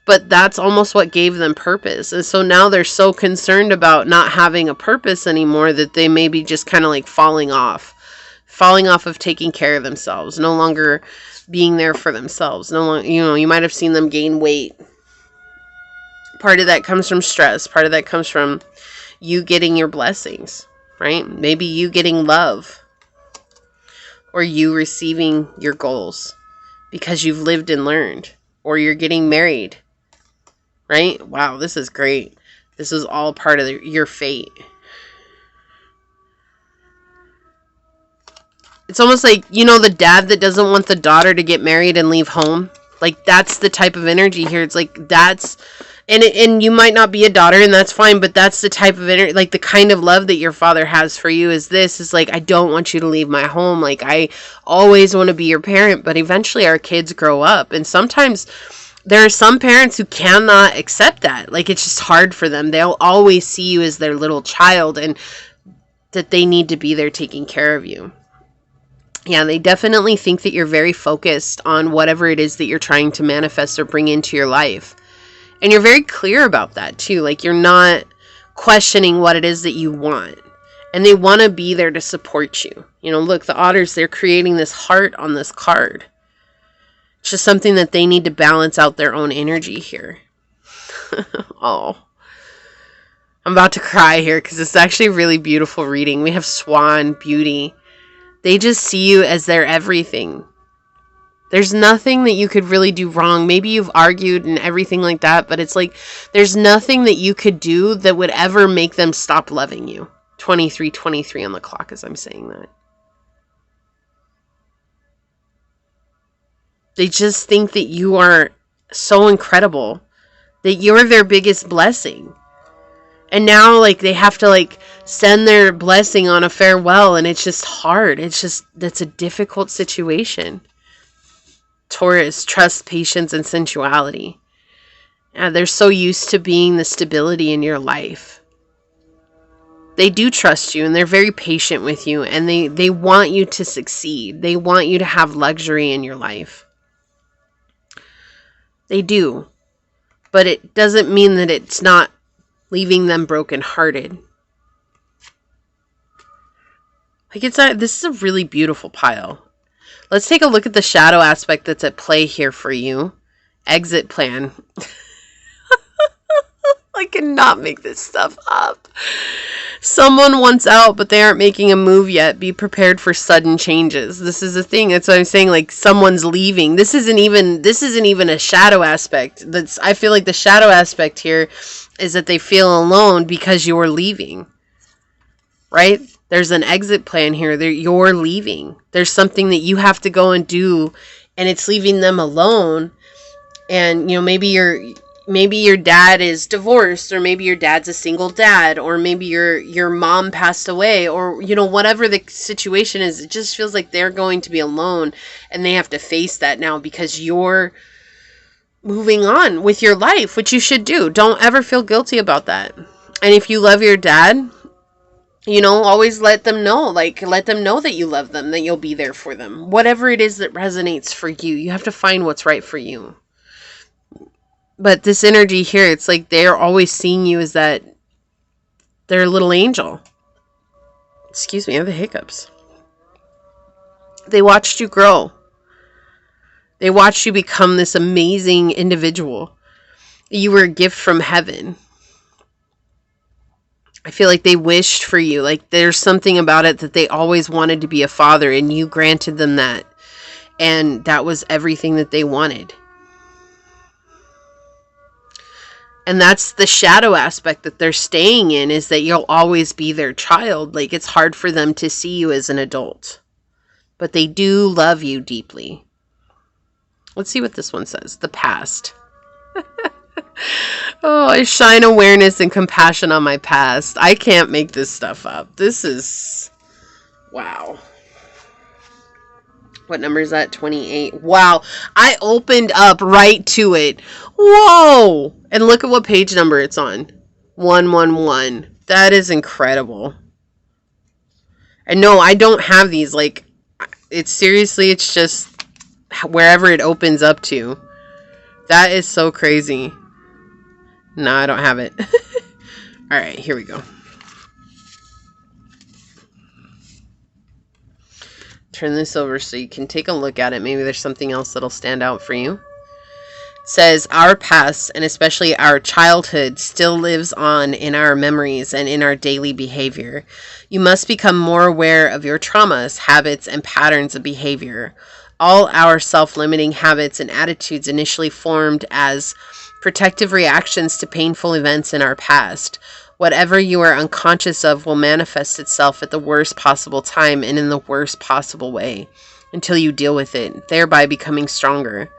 But that's almost what gave them purpose. And so now they're so concerned about not having a purpose anymore that they may be just kind of like falling off of taking care of themselves, no longer being there for themselves. No longer, you know, you might have seen them gain weight. Part of that comes from stress. Part of that comes from you getting your blessings, right? Maybe you getting love. Or you receiving your goals because you've lived and learned. Or you're getting married. Right? Wow, this is great. This is all part of your fate. It's almost like, you know, the dad that doesn't want the daughter to get married and leave home. Like, that's the type of energy here. It's like, that's... And you might not be a daughter, and that's fine, but that's the type of energy, like the kind of love that your father has for you is this, is like, I don't want you to leave my home. Like, I always want to be your parent, but eventually our kids grow up. And sometimes there are some parents who cannot accept that. Like, it's just hard for them. They'll always see you as their little child and that they need to be there taking care of you. Yeah, they definitely think that you're very focused on whatever it is that you're trying to manifest or bring into your life. And you're very clear about that too. Like you're not questioning what it is that you want. And they want to be there to support you. You know, look, the otters, they're creating this heart on this card. It's just something that they need to balance out their own energy here. Oh. I'm about to cry here because it's actually a really beautiful reading. We have Swan, Beauty. They just see you as their everything. There's nothing that you could really do wrong. Maybe you've argued and everything like that, but it's like there's nothing that you could do that would ever make them stop loving you. 23:23 on the clock as I'm saying that. They just think that you are so incredible, that you're their biggest blessing. And now like they have to like send their blessing on a farewell, and it's just hard. That's a difficult situation. Taurus, trust, patience, and sensuality. Yeah, they're so used to being the stability in your life. They do trust you, and they're very patient with you, and they want you to succeed. They want you to have luxury in your life. They do. But it doesn't mean that it's not leaving them brokenhearted. Like this is a really beautiful pile. Let's take a look at the shadow aspect that's at play here for you. Exit plan. I cannot make this stuff up. Someone wants out, but they aren't making a move yet. Be prepared for sudden changes. This is the thing. That's what I'm saying. Like someone's leaving. This isn't even a shadow aspect. I feel like the shadow aspect here is that they feel alone because you're leaving. Right? There's an exit plan here. You're leaving. There's something that you have to go and do, and it's leaving them alone. And, you know, maybe your dad is divorced, or maybe your dad's a single dad, or maybe your mom passed away, or, you know, whatever the situation is, it just feels like they're going to be alone, and they have to face that now because you're moving on with your life, which you should do. Don't ever feel guilty about that. And if you love your dad, you know, always let them know, let them know that you love them, that you'll be there for them. Whatever it is that resonates for you, you have to find what's right for you. But this energy here, it's like they're always seeing you as that they're a little angel. Excuse me, I have the hiccups. They watched you grow. They watched you become this amazing individual. You were a gift from heaven. I feel like they wished for you. Like there's something about it that they always wanted to be a father, and you granted them that. And that was everything that they wanted. And that's the shadow aspect that they're staying in, is that you'll always be their child. Like it's hard for them to see you as an adult. But they do love you deeply. Let's see what this one says. The past. Oh, I shine awareness and compassion on my past. I can't make this stuff up. This is... wow. What number is that? 28. Wow. I opened up right to it. Whoa. And look at what page number it's on. 111. That is incredible. And no, I don't have these. Like, it's seriously, it's just wherever it opens up to. That is so crazy. No, I don't have it. All right, here we go. Turn this over so you can take a look at it. Maybe there's something else that'll stand out for you. It says, our past, and especially our childhood, still lives on in our memories and in our daily behavior. You must become more aware of your traumas, habits, and patterns of behavior. All our self-limiting habits and attitudes initially formed as protective reactions to painful events in our past. Whatever you are unconscious of will manifest itself at the worst possible time and in the worst possible way until you deal with it, thereby becoming stronger.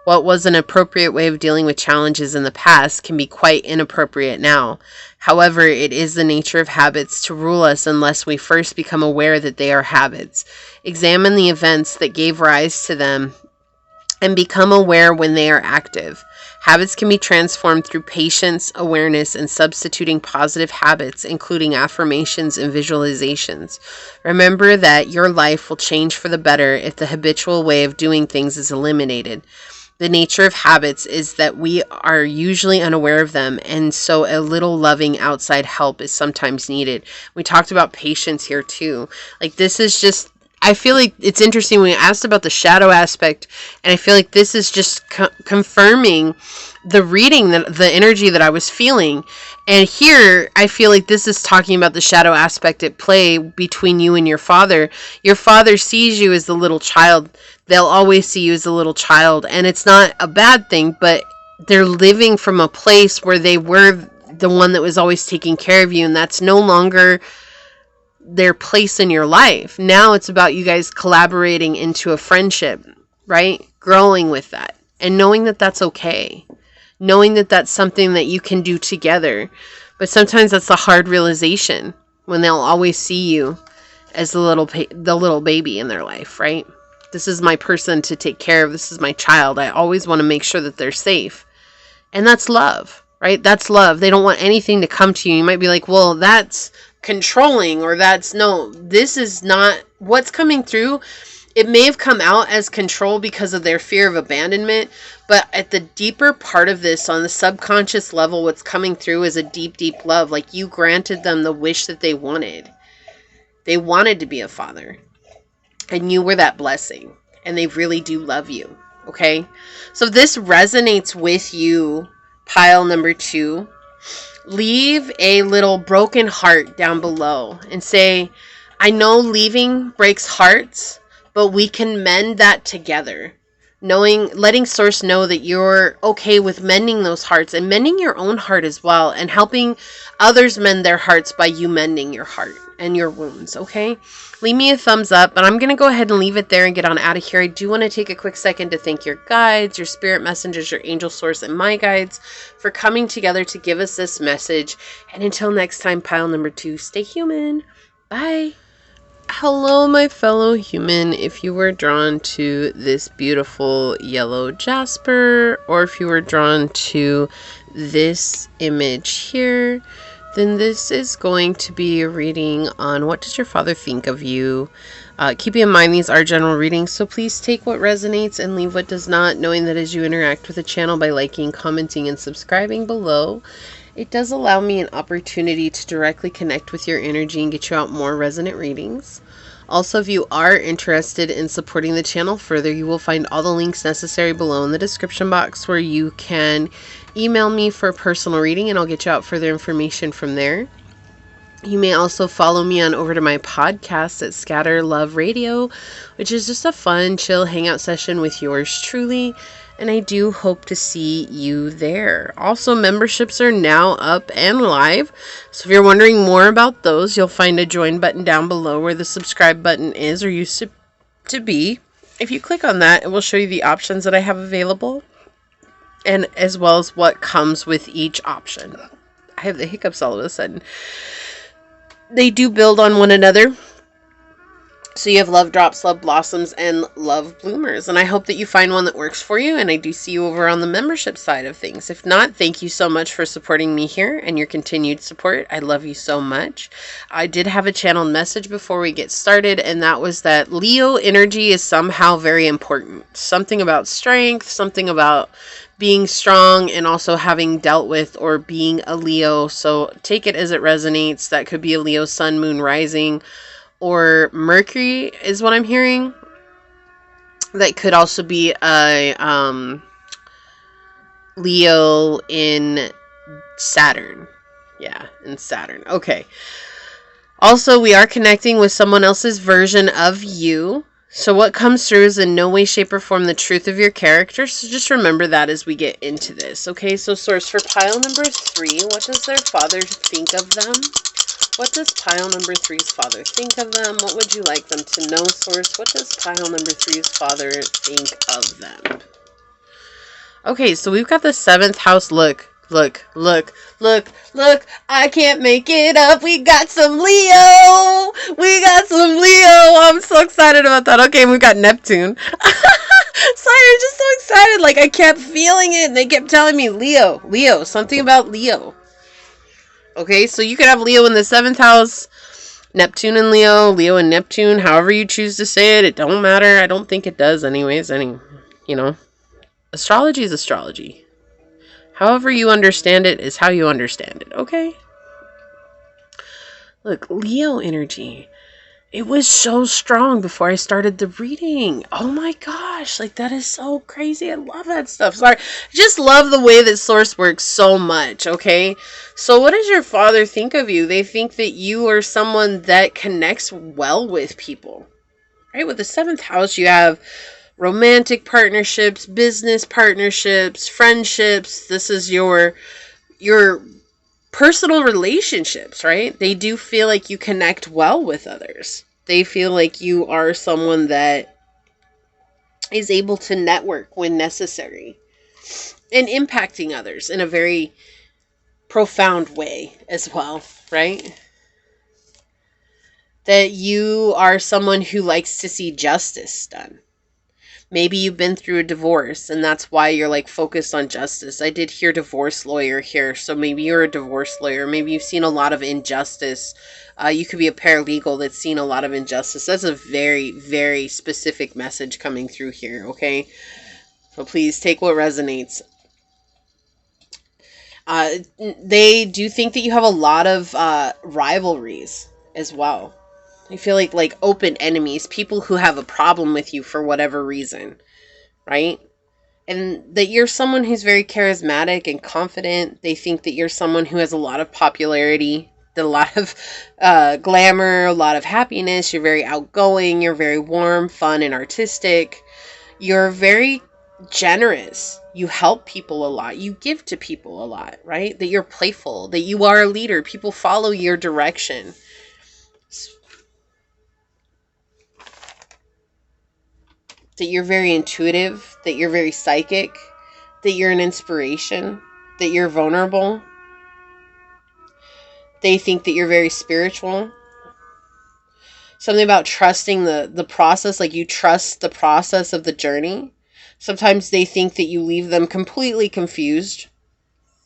What was an appropriate way of dealing with challenges in the past can be quite inappropriate now. However, it is the nature of habits to rule us unless we first become aware that they are habits. Examine the events that gave rise to them and become aware when they are active. Habits can be transformed through patience, awareness, and substituting positive habits, including affirmations and visualizations. Remember that your life will change for the better if the habitual way of doing things is eliminated. The nature of habits is that we are usually unaware of them, and so a little loving outside help is sometimes needed. We talked about patience here too. Like this is just, I feel like it's interesting when we asked about the shadow aspect, and I feel like this is just confirming the reading, that the energy that I was feeling. And here, I feel like this is talking about the shadow aspect at play between you and your father. Your father sees you as the little child. They'll always see you as a little child. And it's not a bad thing, but they're living from a place where they were the one that was always taking care of you. And that's no longer their place in your life. Now it's about you guys collaborating into a friendship, right? Growing with that and knowing that that's okay. Knowing that that's something that you can do together. But sometimes that's a hard realization when they'll always see you as the little baby in their life, right? This is my person to take care of. This is my child. I always want to make sure that they're safe. And that's love, right? That's love. They don't want anything to come to you. You might be like, well, that's controlling, or that's no, this is not what's coming through. It may have come out as control because of their fear of abandonment, but at the deeper part of this, on the subconscious level, what's coming through is a deep, deep love. Like you granted them the wish that they wanted. They wanted to be a father, and you were that blessing, and they really do love you. Okay. So this resonates with you, pile number 2. Leave a little broken heart down below and say, I know leaving breaks hearts, but we can mend that together. Letting Source know that you're okay with mending those hearts and mending your own heart as well, and helping others mend their hearts by you mending your heart and your wounds, okay? Leave me a thumbs up, but I'm going to go ahead and leave it there and get on out of here. I do want to take a quick second to thank your guides, your spirit messengers, your angel source, and my guides for coming together to give us this message. And until next time, pile number 2, stay human. Bye. Hello, my fellow human. If you were drawn to this beautiful yellow jasper, or if you were drawn to this image here, then this is going to be a reading on what does your father think of you. Keeping in mind these are general readings, so please take what resonates and leave what does not, knowing that as you interact with the channel by liking, commenting, and subscribing below, it does allow me an opportunity to directly connect with your energy and get you out more resonant readings. Also, if you are interested in supporting the channel further, you will find all the links necessary below in the description box where you can email me for a personal reading and I'll get you out further information from there. You may also follow me on over to my podcast at Scatter Love Radio, which is just a fun, chill hangout session with yours truly. And I do hope to see you there. Also, memberships are now up and live. So if you're wondering more about those, you'll find a join button down below where the subscribe button is or used to be. If you click on that, it will show you the options that I have available and as well as what comes with each option. I have the hiccups all of a sudden. They do build on one another. So you have love drops, love blossoms, and love bloomers. And I hope that you find one that works for you. And I do see you over on the membership side of things. If not, thank you so much for supporting me here and your continued support. I love you so much. I did have a channeled message before we get started. And that was that Leo energy is somehow very important. Something about strength, something about being strong, and also having dealt with or being a Leo. So take it as it resonates. That could be a Leo sun, moon, rising, or Mercury is what I'm hearing. That could also be a Leo in Saturn. Yeah, in Saturn. Okay. Also, we are connecting with someone else's version of you. So what comes through is in no way, shape, or form the truth of your character. So just remember that as we get into this. Okay, so source for pile number 3. What does their father think of them? What does pile number 3's father think of them? What would you like them to know, source? What does pile number 3's father think of them? Okay, so we've got the 7th house. Look. I can't make it up. We got some Leo. I'm so excited about that. Okay, we've got Neptune. Sorry, I'm just so excited. Like, I kept feeling it, and they kept telling me Leo, something about Leo. Okay, so you could have Leo in the 7th house, Neptune and Leo and Neptune, however you choose to say it. It don't matter. I don't think it does anyways. Astrology is astrology. However you understand it is how you understand it, okay? Look, Leo energy. It was so strong before I started the reading. Oh my gosh, like that is so crazy. I love that stuff. Sorry, I just love the way that source works so much, okay? So what does your father think of you? They think that you are someone that connects well with people, right? With the 7th house, you have romantic partnerships, business partnerships, friendships. This is your personal relationships, right? They do feel like you connect well with others. They feel like you are someone that is able to network when necessary and impacting others in a very profound way as well, right? That you are someone who likes to see justice done. Maybe you've been through a divorce and that's why you're like focused on justice. I did hear divorce lawyer here. So maybe you're a divorce lawyer. Maybe you've seen a lot of injustice. You could be a paralegal that's seen a lot of injustice. That's a very, very specific message coming through here. Okay. So please take what resonates. They do think that you have a lot of rivalries as well. I feel like open enemies, people who have a problem with you for whatever reason, right? And that you're someone who's very charismatic and confident. They think that you're someone who has a lot of popularity, a lot of glamour, a lot of happiness. You're very outgoing. You're very warm, fun, and artistic. You're very generous. You help people a lot. You give to people a lot, right? That you're playful, that you are a leader. People follow your direction. That you're very intuitive, that you're very psychic, that you're an inspiration, that you're vulnerable. They think that you're very spiritual. Something about trusting the process, like you trust the process of the journey. Sometimes they think that you leave them completely confused.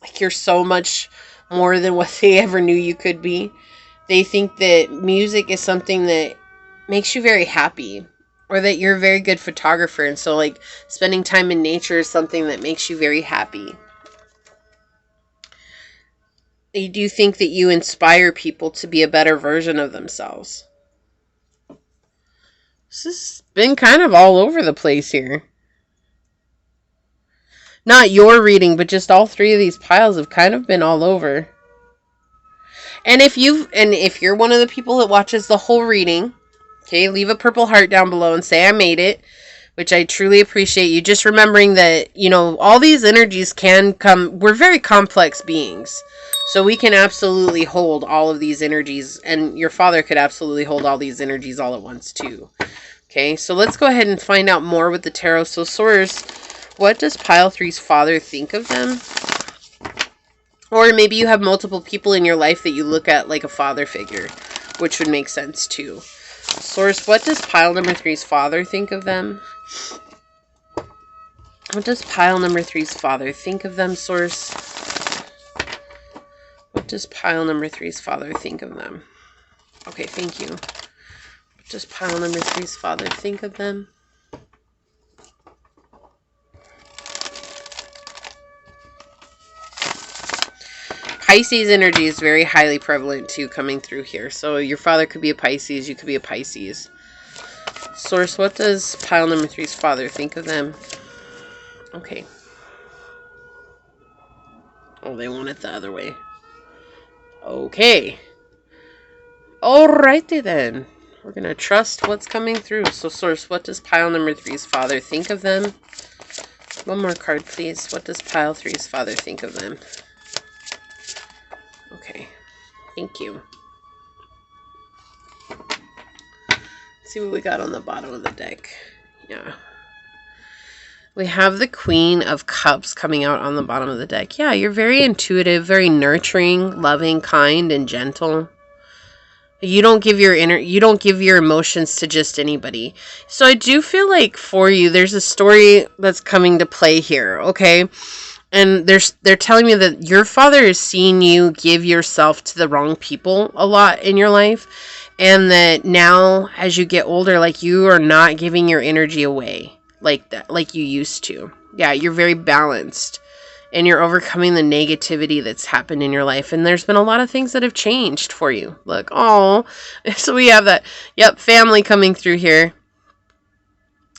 Like you're so much more than what they ever knew you could be. They think that music is something that makes you very happy, or that you're a very good photographer, and so like spending time in nature is something that makes you very happy. They do think that you inspire people to be a better version of themselves. This has been kind of all over the place here. Not your reading, but just all three of these piles have kind of been all over. And if you're one of the people that watches the whole reading, okay, leave a purple heart down below and say I made it, which I truly appreciate you. Just remembering that, you know, all these energies can come. We're very complex beings. So we can absolutely hold all of these energies, and your father could absolutely hold all these energies all at once too. Okay, so let's go ahead and find out more with the tarot. So Source, what does pile 3's father think of them? Or maybe you have multiple people in your life that you look at like a father figure, which would make sense too. Source, what does pile number 3's father think of them? What does pile number 3's father think of them, Source? What does pile number 3's father think of them? Okay, thank you. What does pile number 3's father think of them? Pisces energy is very highly prevalent too coming through here. So your father could be a Pisces, you could be a Pisces. Source, what does pile number 3's father think of them? Okay. Oh, they want it the other way. Okay. Alrighty then. We're going to trust what's coming through. So Source, what does pile number 3's father think of them? One more card, please. What does pile 3's father think of them? Okay, thank you. Let's see what we got on the bottom of the deck. Yeah. We have the Queen of Cups coming out on the bottom of the deck. Yeah, you're very intuitive, very nurturing, loving, kind, and gentle. You don't give your emotions to just anybody. So I do feel like for you, there's a story that's coming to play here, okay? And they're telling me that your father is seeing you give yourself to the wrong people a lot in your life. And that now, as you get older, like you are not giving your energy away like that, like you used to. Yeah, you're very balanced. And you're overcoming the negativity that's happened in your life. And there's been a lot of things that have changed for you. Look, oh, so we have that. Yep, family coming through here.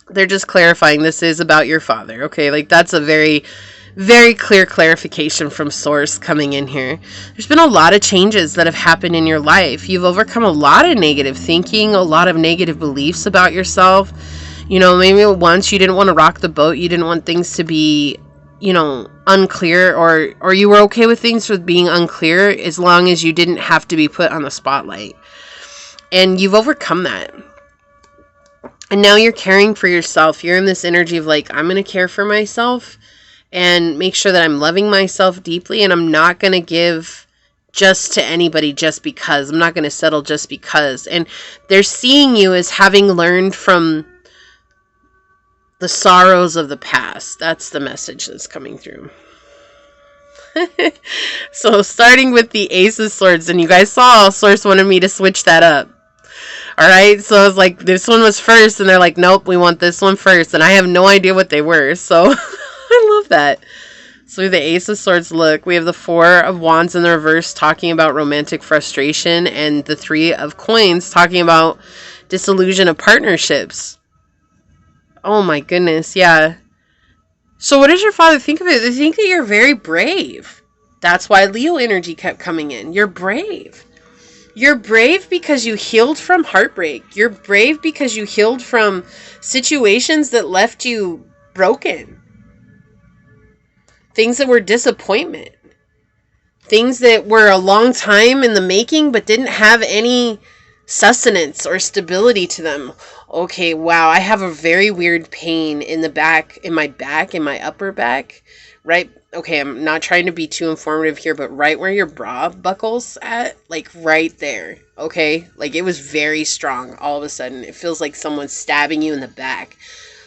They're just clarifying this is about your father. Okay, like that's a very... very clear clarification from Source coming in here. There's been a lot of changes that have happened in your life. You've overcome a lot of negative thinking, a lot of negative beliefs about yourself. You know, maybe once you didn't want to rock the boat. You didn't want things to be, you know, unclear, or you were okay with things with being unclear as long as you didn't have to be put on the spotlight. And you've overcome that. And now you're caring for yourself. You're in this energy of like, I'm going to care for myself and make sure that I'm loving myself deeply, and I'm not going to give just to anybody just because. I'm not going to settle just because. And they're seeing you as having learned from the sorrows of the past. That's the message that's coming through. So starting with the Ace of Swords, and you guys saw Source wanted me to switch that up. Alright, so I was like, this one was first, and they're like, nope, we want this one first, and I have no idea what they were, so... I love that. So the Ace of Swords, look, we have the Four of Wands in the reverse talking about romantic frustration, and the Three of Coins talking about disillusion of partnerships. Oh my goodness, yeah. So what does your father think of it? They think that you're very brave. That's why Leo energy kept coming in. You're brave. You're brave because you healed from heartbreak. You're brave because you healed from situations that left you broken. Things that were disappointment. Things that were a long time in the making but didn't have any sustenance or stability to them. Okay, wow, I have a very weird pain in the back, in my upper back, right, okay, I'm not trying to be too informative here, but right where your bra buckles at, like right there, okay? Like it was very strong all of a sudden. It feels like someone's stabbing you in the back.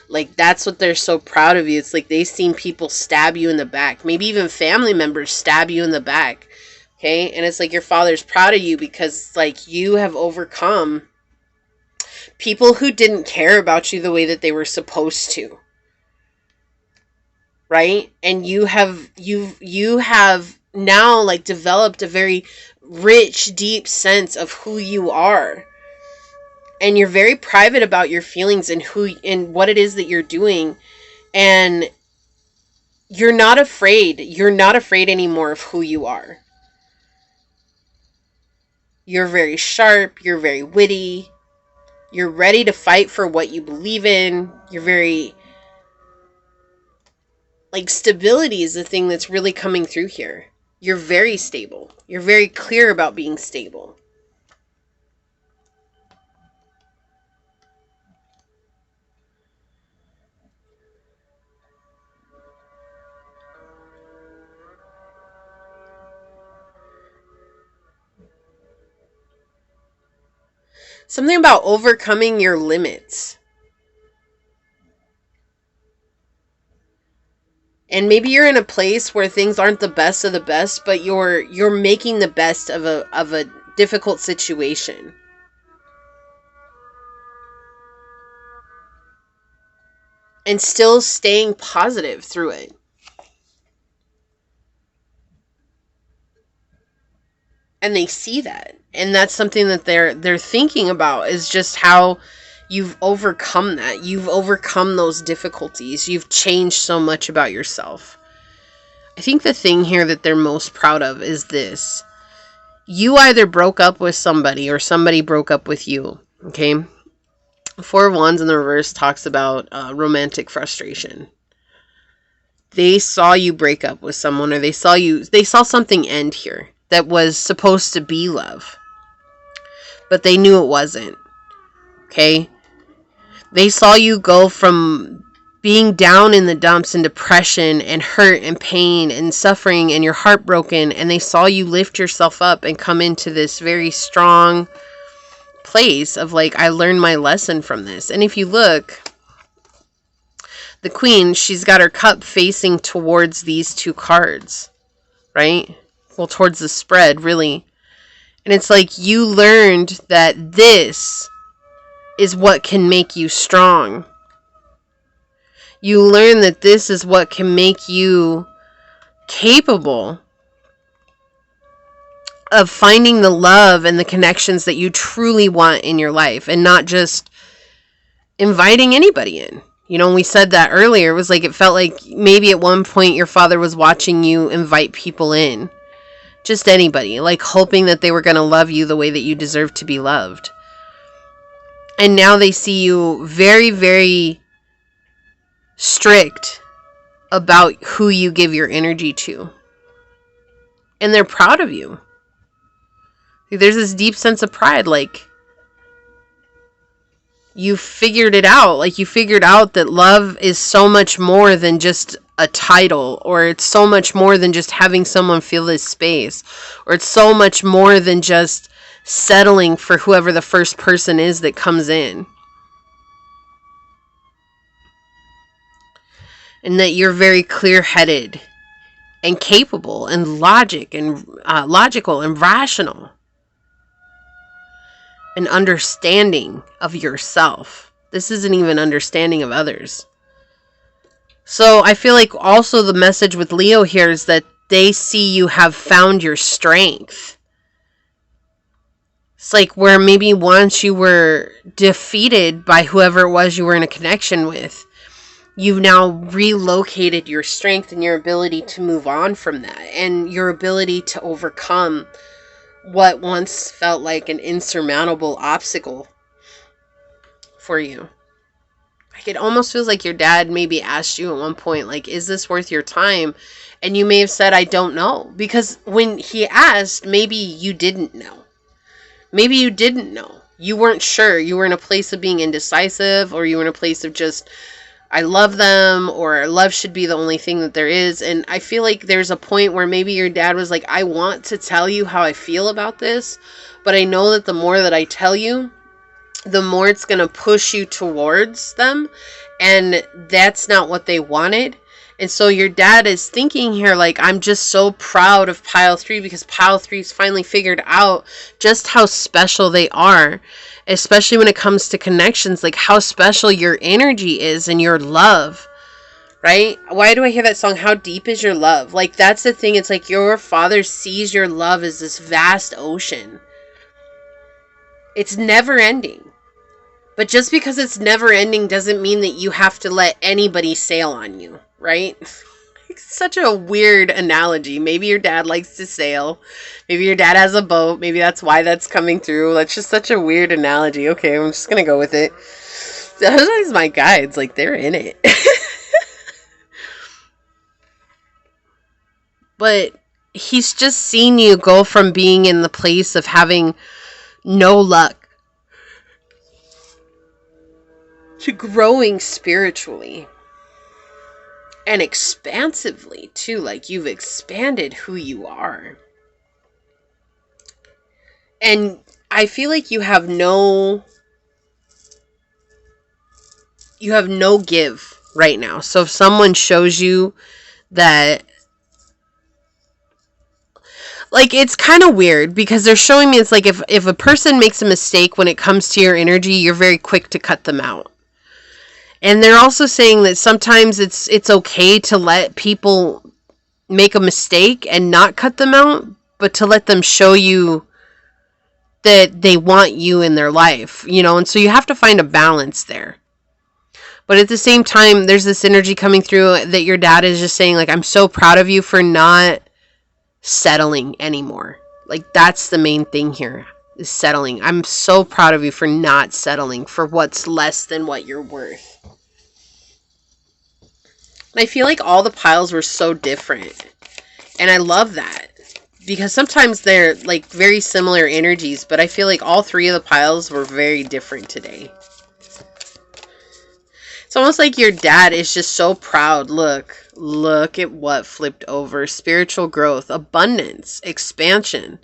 Like that's what they're so proud of you. It's like they've seen people stab you in the back. Maybe even family members stab you in the back. Okay? And it's like your father's proud of you because like you have overcome people who didn't care about you the way that they were supposed to. Right? And you have now like developed a very rich, deep sense of who you are. And you're very private about your feelings and who and what it is that you're doing. And you're not afraid. You're not afraid anymore of who you are. You're very sharp. You're very witty. You're ready to fight for what you believe in. You're very... like, stability is the thing that's really coming through here. You're very stable. You're very clear about being stable. Something about overcoming your limits. And maybe you're in a place where things aren't the best of the best, but you're making the best of a difficult situation. And still staying positive through it. And they see that. And that's something that they're thinking about, is just how you've overcome that. You've overcome those difficulties. You've changed so much about yourself. I think the thing here that they're most proud of is this. You either broke up with somebody or somebody broke up with you. Okay? Four of Wands in the reverse talks about romantic frustration. They saw you break up with someone, or they saw something end here that was supposed to be love. But they knew it wasn't. Okay? They saw you go from being down in the dumps and depression and hurt and pain and suffering and your heart broken, and they saw you lift yourself up and come into this very strong place of like, I learned my lesson from this. And if you look, the Queen, she's got her cup facing towards these two cards, right? Well, towards the spread, really. And it's like you learned that this is what can make you strong. You learn that this is what can make you capable of finding the love and the connections that you truly want in your life, and not just inviting anybody in. You know, we said that earlier. It was like, it felt like maybe at one point your father was watching you invite people in. Just anybody, like hoping that they were going to love you the way that you deserve to be loved. And now they see you very, very strict about who you give your energy to. And they're proud of you. There's this deep sense of pride, like you figured it out. Like you figured out that love is so much more than just a title, or it's so much more than just having someone fill this space, or it's so much more than just settling for whoever the first person is that comes in. And that you're very clear-headed and capable and logical and rational and understanding of yourself. This isn't even understanding of others. So I feel like also the message with Leo here is that they see you have found your strength. It's like where maybe once you were defeated by whoever it was you were in a connection with, you've now relocated your strength and your ability to move on from that, and your ability to overcome what once felt like an insurmountable obstacle for you. Like it almost feels like your dad maybe asked you at one point, like, is this worth your time? And you may have said, I don't know. Because when he asked, maybe you didn't know. Maybe you didn't know. You weren't sure. You were in a place of being indecisive, or you were in a place of just I love them, or love should be the only thing that there is. And I feel like there's a point where maybe your dad was like, I want to tell you how I feel about this, but I know that the more that I tell you, the more it's going to push you towards them. And that's not what they wanted. And so your dad is thinking here, like, I'm just so proud of pile 3 because pile 3's finally figured out just how special they are, especially when it comes to connections, like how special your energy is and your love, right? Why do I hear that song? How deep is your love? Like, that's the thing. It's like your father sees your love as this vast ocean. It's never ending. But just because it's never ending doesn't mean that you have to let anybody sail on you, right? It's such a weird analogy. Maybe your dad likes to sail. Maybe your dad has a boat. Maybe that's why that's coming through. That's just such a weird analogy. Okay, I'm just going to go with it. Those are my guides. Like, they're in it. But he's just seen you go from being in the place of having no luck to growing spiritually and expansively too. Like, you've expanded who you are. And I feel like you have no give right now. So if someone shows you that, like, it's kind of weird because they're showing me, it's like if a person makes a mistake when it comes to your energy, you're very quick to cut them out. And they're also saying that sometimes it's okay to let people make a mistake and not cut them out, but to let them show you that they want you in their life, you know? And so you have to find a balance there. But at the same time, there's this energy coming through that your dad is just saying, like, I'm so proud of you for not settling anymore. Like, that's the main thing here, is settling. I'm so proud of you for not settling for what's less than what you're worth. I feel like all the piles were so different. And I love that. Because sometimes they're like very similar energies, but I feel like all 3 of the piles were very different today. It's almost like your dad is just so proud. Look at what flipped over. Spiritual growth, abundance, expansion.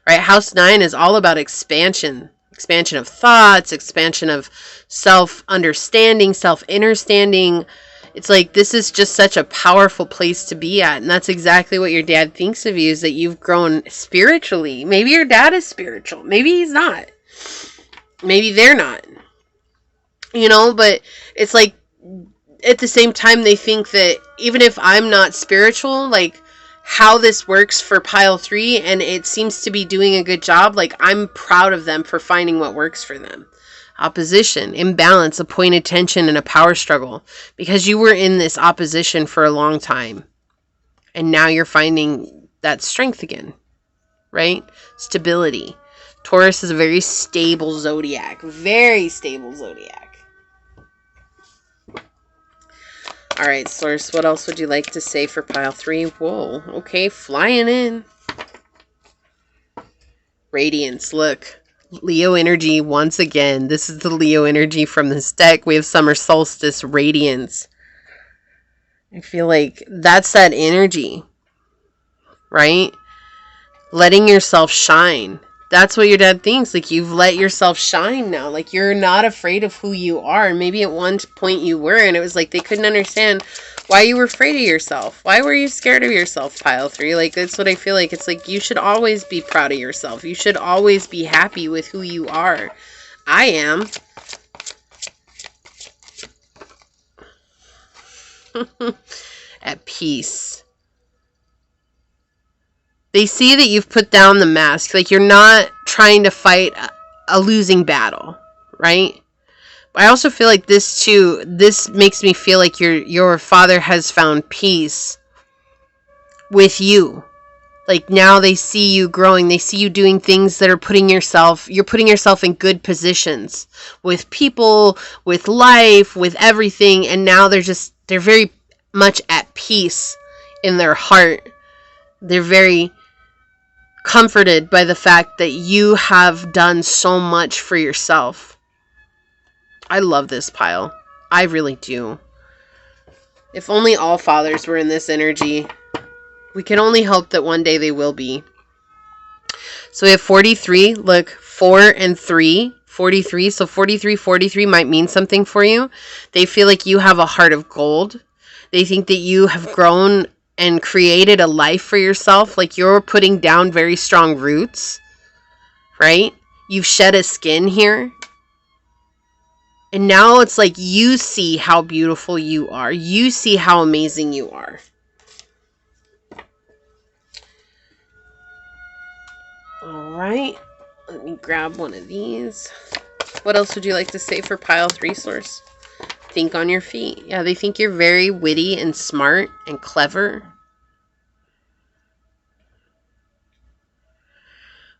Right? House 9 is all about expansion. Expansion of thoughts, expansion of self-understanding, self-understanding. It's like, this is just such a powerful place to be at. And that's exactly what your dad thinks of you, is that you've grown spiritually. Maybe your dad is spiritual. Maybe he's not. Maybe they're not. You know, but it's like, at the same time, they think that even if I'm not spiritual, like, how this works for pile 3, and it seems to be doing a good job, like, I'm proud of them for finding what works for them. Opposition, imbalance, appointed tension, and a power struggle. Because you were in this opposition for a long time. And now you're finding that strength again. Right? Stability. Taurus is a very stable zodiac. Very stable zodiac. Alright, Source, what else would you like to say for pile 3? Whoa, okay, flying in. Radiance, look. Leo energy once again. This is the Leo energy from this deck. We have summer solstice, radiance. I feel like that's that energy, right? Letting yourself shine. That's what your dad thinks. Like, you've let yourself shine now. Like, you're not afraid of who you are. Maybe at one point you were, and it was like they couldn't understand why you were afraid of yourself. Why were you scared of yourself, pile 3? Like, that's what I feel like. It's like, you should always be proud of yourself. You should always be happy with who you are. I am. At peace. They see that you've put down the mask. Like, you're not trying to fight a losing battle, right? But I also feel like this too, this makes me feel like your father has found peace with you. Like, now they see you growing. They see you doing things that are you're putting yourself in good positions with people, with life, with everything. And now they're very much at peace in their heart. They're very comforted by the fact that you have done so much for yourself. I love this pile. I really do. If only all fathers were in this energy. We can only hope that one day they will be. So we have 43. Look, 4 and 3. 43. So 43 might mean something for you. They feel like you have a heart of gold. They think that you have grown and created a life for yourself. Like you're putting down very strong roots. Right? You've shed a skin here. And now it's like you see how beautiful you are. You see how amazing you are. All right. Let me grab one of these. What else would you like to say for pile 3 source? Think on your feet. Yeah, they think you're very witty and smart and clever.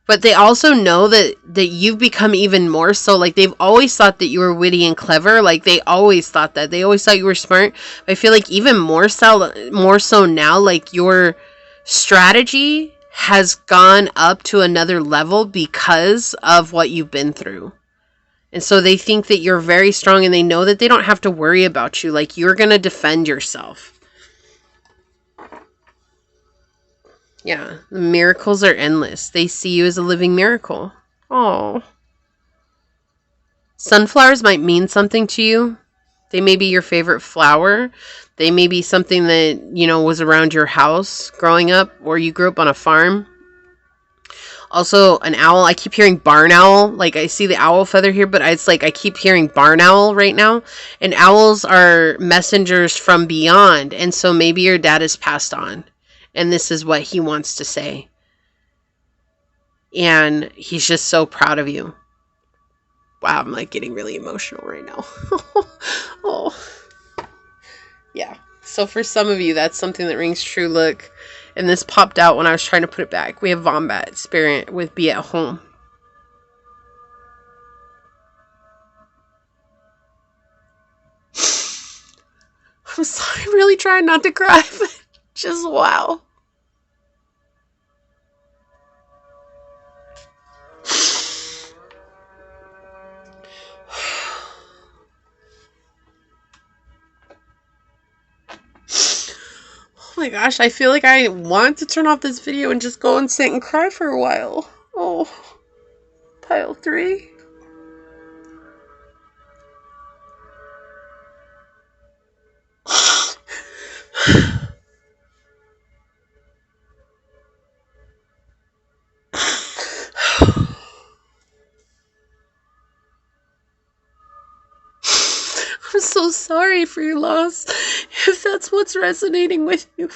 But they also know that you've become even more so. Like, they've always thought that you were witty and clever. Like, they always thought that. They always thought you were smart. I feel like even more so now, like, your strategy has gone up to another level because of what you've been through. And so they think that you're very strong, and they know that they don't have to worry about you. Like, you're going to defend yourself. Yeah, the miracles are endless. They see you as a living miracle. Oh. Sunflowers might mean something to you. They may be your favorite flower. They may be something that, you know, was around your house growing up, or you grew up on a farm. Also, an owl. I keep hearing barn owl. Like, I see the owl feather here, but it's like I keep hearing barn owl right now. And owls are messengers from beyond. And so maybe your dad has passed on. And this is what he wants to say. And he's just so proud of you. Wow, I'm like getting really emotional right now. Oh. Yeah. So for some of you, that's something that rings true. Look, and this popped out when I was trying to put it back. We have Wombat Spirit with Be at Home. I'm sorry, I'm really trying not to cry, but just wow. Oh my gosh, I feel like I want to turn off this video and just go and sit and cry for a while. Oh, pile 3. I'm so sorry for your loss, if that's what's resonating with you.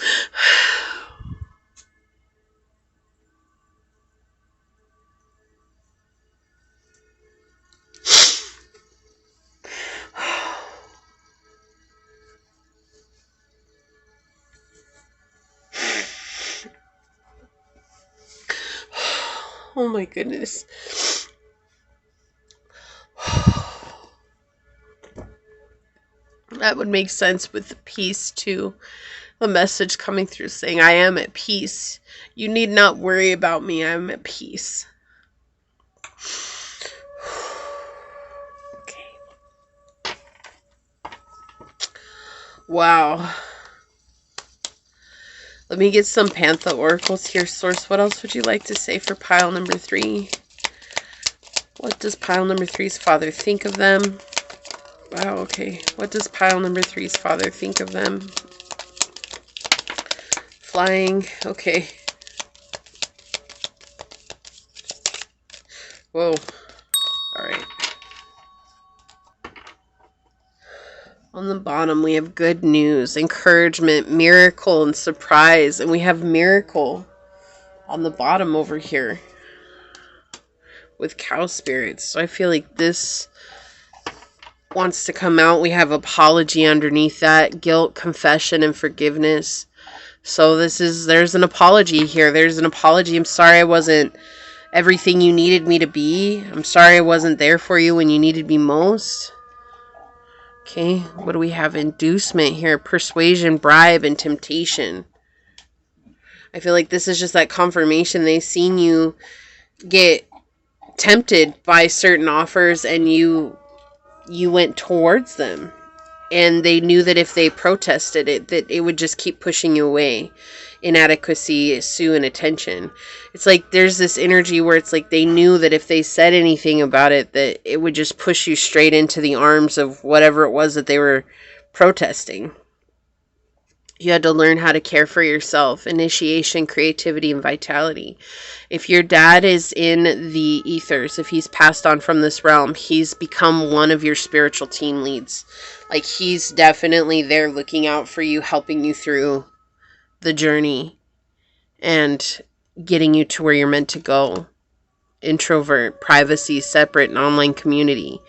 Oh my goodness. That would make sense with the peace too. The message coming through saying, I am at peace. You need not worry about me. I'm at peace. Okay. Wow. Let me get some Pantha oracles here, source. What else would you like to say for pile number 3? What does pile number 3's father think of them? Wow, okay. What does pile number 3's father think of them? Flying, okay. Whoa. Alright. On the bottom, we have good news, encouragement, miracle, and surprise. And we have miracle on the bottom over here with cow spirits. So I feel like this wants to come out. We have apology underneath that, guilt, confession, and forgiveness. So there's an apology here. There's an apology. I'm sorry I wasn't everything you needed me to be. I'm sorry I wasn't there for you when you needed me most. Okay, what do we have? Inducement here, persuasion, bribe, and temptation. I feel like this is just that confirmation. They've seen you get tempted by certain offers and you went towards them. And they knew that if they protested it, that it would just keep pushing you away. Inadequacy, sue, and attention. It's like there's this energy where it's like they knew that if they said anything about it, that it would just push you straight into the arms of whatever it was that they were protesting. You had to learn how to care for yourself. Initiation, creativity, and vitality. If your dad is in the ethers, if he's passed on from this realm, he's become one of your spiritual team leads. Like, he's definitely there looking out for you, helping you through the journey and getting you to where you're meant to go. Introvert, privacy, separate, and online community.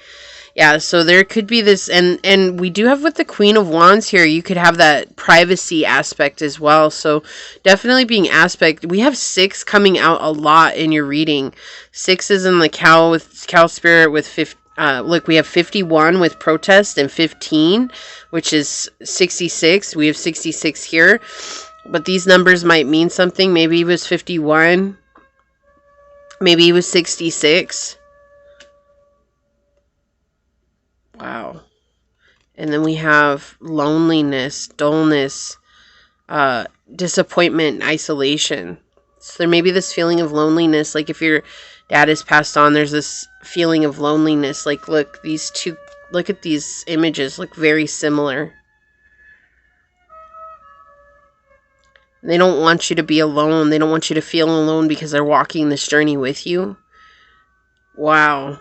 Yeah, so there could be this, and we do have with the Queen of Wands here, you could have that privacy aspect as well. So definitely being aspect. We have 6 coming out a lot in your reading. 6 is in the cow spirit with 50. Look, we have 51 with protest and 15, which is 66. We have 66 here, but these numbers might mean something. Maybe it was 51. Maybe it was 66. Wow. And then we have loneliness, dullness, disappointment, isolation. So there may be this feeling of loneliness. Like if your dad is passed on, there's this feeling of loneliness. Like, look, look at these images, look very similar. They don't want you to be alone. They don't want you to feel alone because they're walking this journey with you. Wow.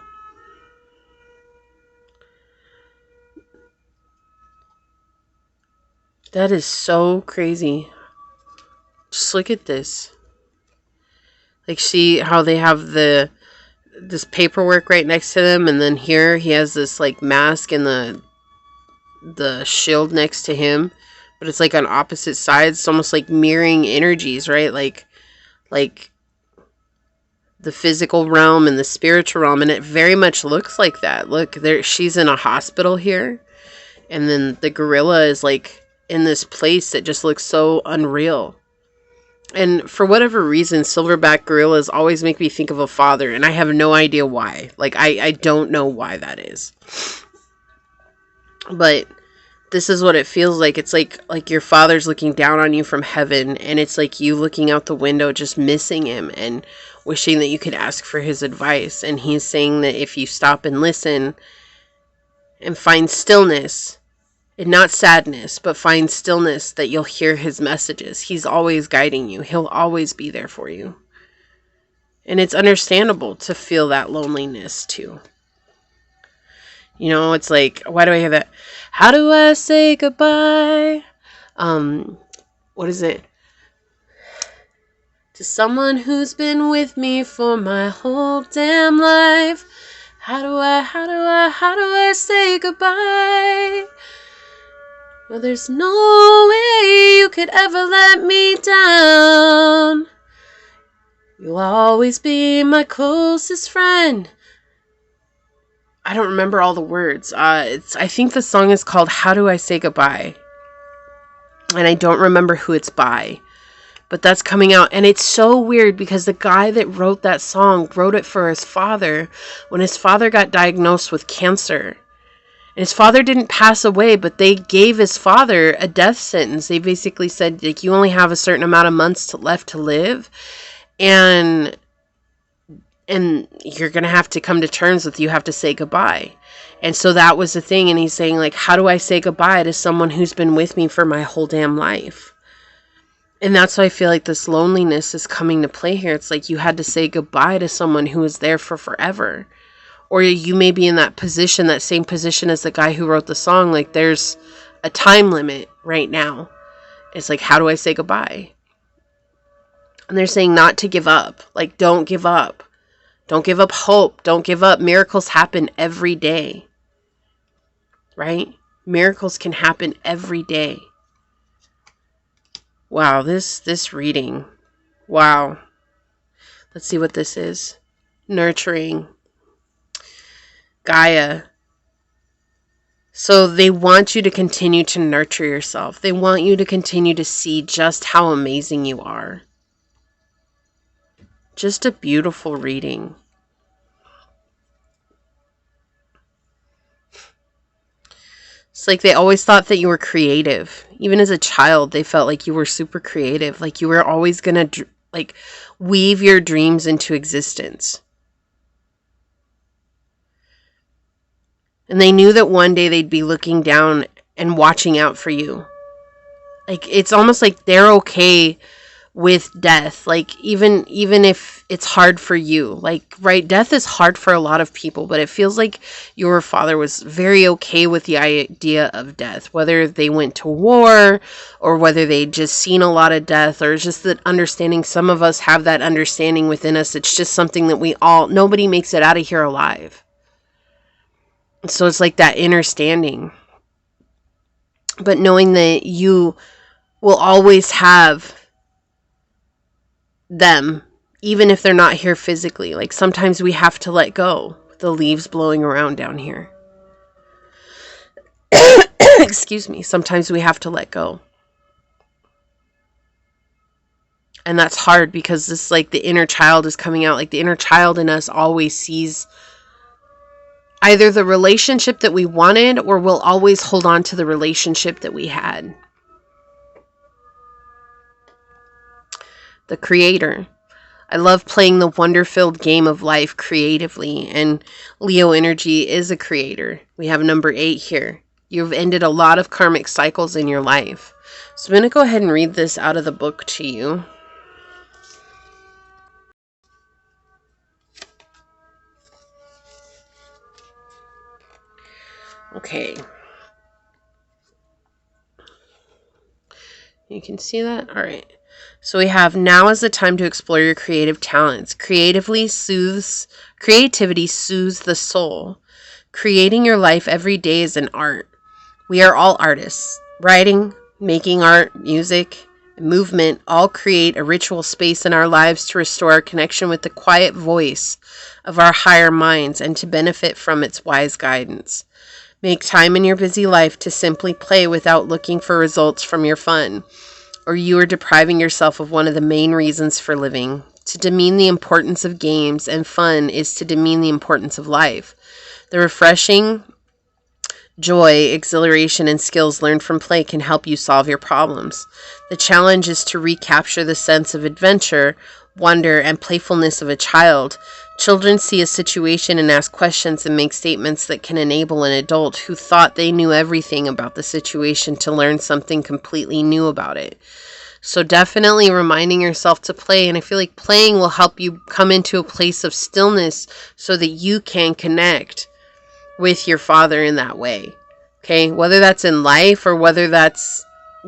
That is so crazy. Just look at this. Like, see how they have this paperwork right next to them, and then here he has this like mask and the shield next to him, but it's like on opposite sides. It's almost like mirroring energies, right? Like the physical realm and the spiritual realm, and it very much looks like that. Look, there, she's in a hospital here, and then the gorilla is like in this place that just looks so unreal. And for whatever reason, silverback gorillas always make me think of a father, and I have no idea why. Like, I don't know why that is. But this is what it feels like. It's like your father's looking down on you from heaven, and it's like you looking out the window just missing him and wishing that you could ask for his advice. And he's saying that if you stop and listen and find stillness, and not sadness, but find stillness, that you'll hear his messages. He's always guiding you. He'll always be there for you. And it's understandable to feel that loneliness too. You know, it's like, why do I hear that? How do I say goodbye? What is it? To someone who's been with me for my whole damn life. How do I say goodbye? Well, there's no way you could ever let me down. You'll always be my closest friend. I don't remember all the words. I think the song is called How Do I Say Goodbye? And I don't remember who it's by. But that's coming out. And it's so weird because the guy that wrote that song wrote it for his father when his father got diagnosed with cancer. And his father didn't pass away, but they gave his father a death sentence. They basically said, like, you only have a certain amount of months left to live. And you're going to have to come to terms with, you have to say goodbye. And so that was the thing. And he's saying, like, how do I say goodbye to someone who's been with me for my whole damn life? And that's why I feel like this loneliness is coming to play here. It's like you had to say goodbye to someone who was there for forever. Or you may be in that position, that same position as the guy who wrote the song. Like, there's a time limit right now. It's like, how do I say goodbye? And they're saying not to give up. Like, don't give up. Don't give up hope. Don't give up. Miracles happen every day. Right? Miracles can happen every day. Wow, this reading. Wow. Let's see what this is. Nurturing. Gaia. So they want you to continue to nurture yourself. They want you to continue to see just how amazing you are. Just a beautiful reading. It's like they always thought that you were creative. Even as a child, they felt like you were super creative. Like you were always going to like weave your dreams into existence. And they knew that one day they'd be looking down and watching out for you. Like it's almost like they're okay with death, like even if it's hard for you, like, right, death is hard for a lot of people, but it feels like your father was very okay with the idea of death, whether they went to war or whether they just seen a lot of death, or just that understanding. Some of us have that understanding within us. It's just something that nobody makes it out of here alive. So it's like that inner standing, but knowing that you will always have them, even if they're not here physically. Like sometimes we have to let go. The leaves blowing around down here. Excuse me. Sometimes we have to let go. And that's hard because this, like, the inner child is coming out. Like the inner child in us always sees either the relationship that we wanted, or will always hold on to the relationship that we had. The creator. I love playing the wonder-filled game of life creatively, and Leo energy is a creator. We have number 8 here. You've ended a lot of karmic cycles in your life. So I'm going to go ahead and read this out of the book to you. Okay. You can see that? All right. So we have, now is the time to explore your creative talents. Creativity soothes the soul. Creating your life every day is an art. We are all artists. Writing, making art, music, and movement all create a ritual space in our lives to restore our connection with the quiet voice of our higher minds and to benefit from its wise guidance. Make time in your busy life to simply play without looking for results from your fun, or you are depriving yourself of one of the main reasons for living. To demean the importance of games and fun is to demean the importance of life. The refreshing joy, exhilaration, and skills learned from play can help you solve your problems. The challenge is to recapture the sense of adventure, wonder, and playfulness of a child. Children see a situation and ask questions and make statements that can enable an adult who thought they knew everything about the situation to learn something completely new about it. So definitely reminding yourself to play, and I feel like playing will help you come into a place of stillness so that you can connect with your father in that way. Okay, whether that's in life or whether that's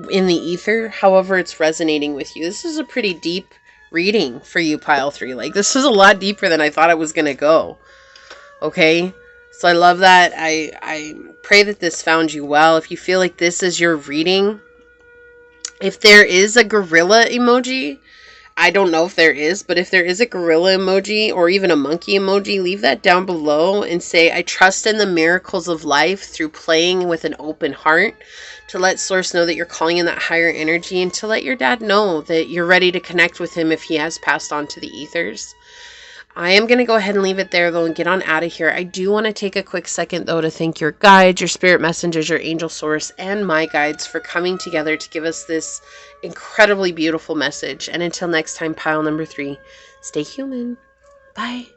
in the ether, however it's resonating with you. This is a pretty deep reading for you, pile 3. Like, this is a lot deeper than I thought it was gonna go. Okay, so I love that. I pray that this found you well. If you feel like this is your reading, if there is a gorilla emoji, I don't know if there is, but if there is a gorilla emoji or even a monkey emoji, leave that down below and say, I trust in the miracles of life through playing with an open heart, to let Source know that you're calling in that higher energy, and to let your dad know that you're ready to connect with him if he has passed on to the ethers. I am going to go ahead and leave it there, though, and get on out of here. I do want to take a quick second, though, to thank your guides, your spirit messengers, your angel source, and my guides for coming together to give us this incredibly beautiful message. And until next time, pile number 3, stay human. Bye.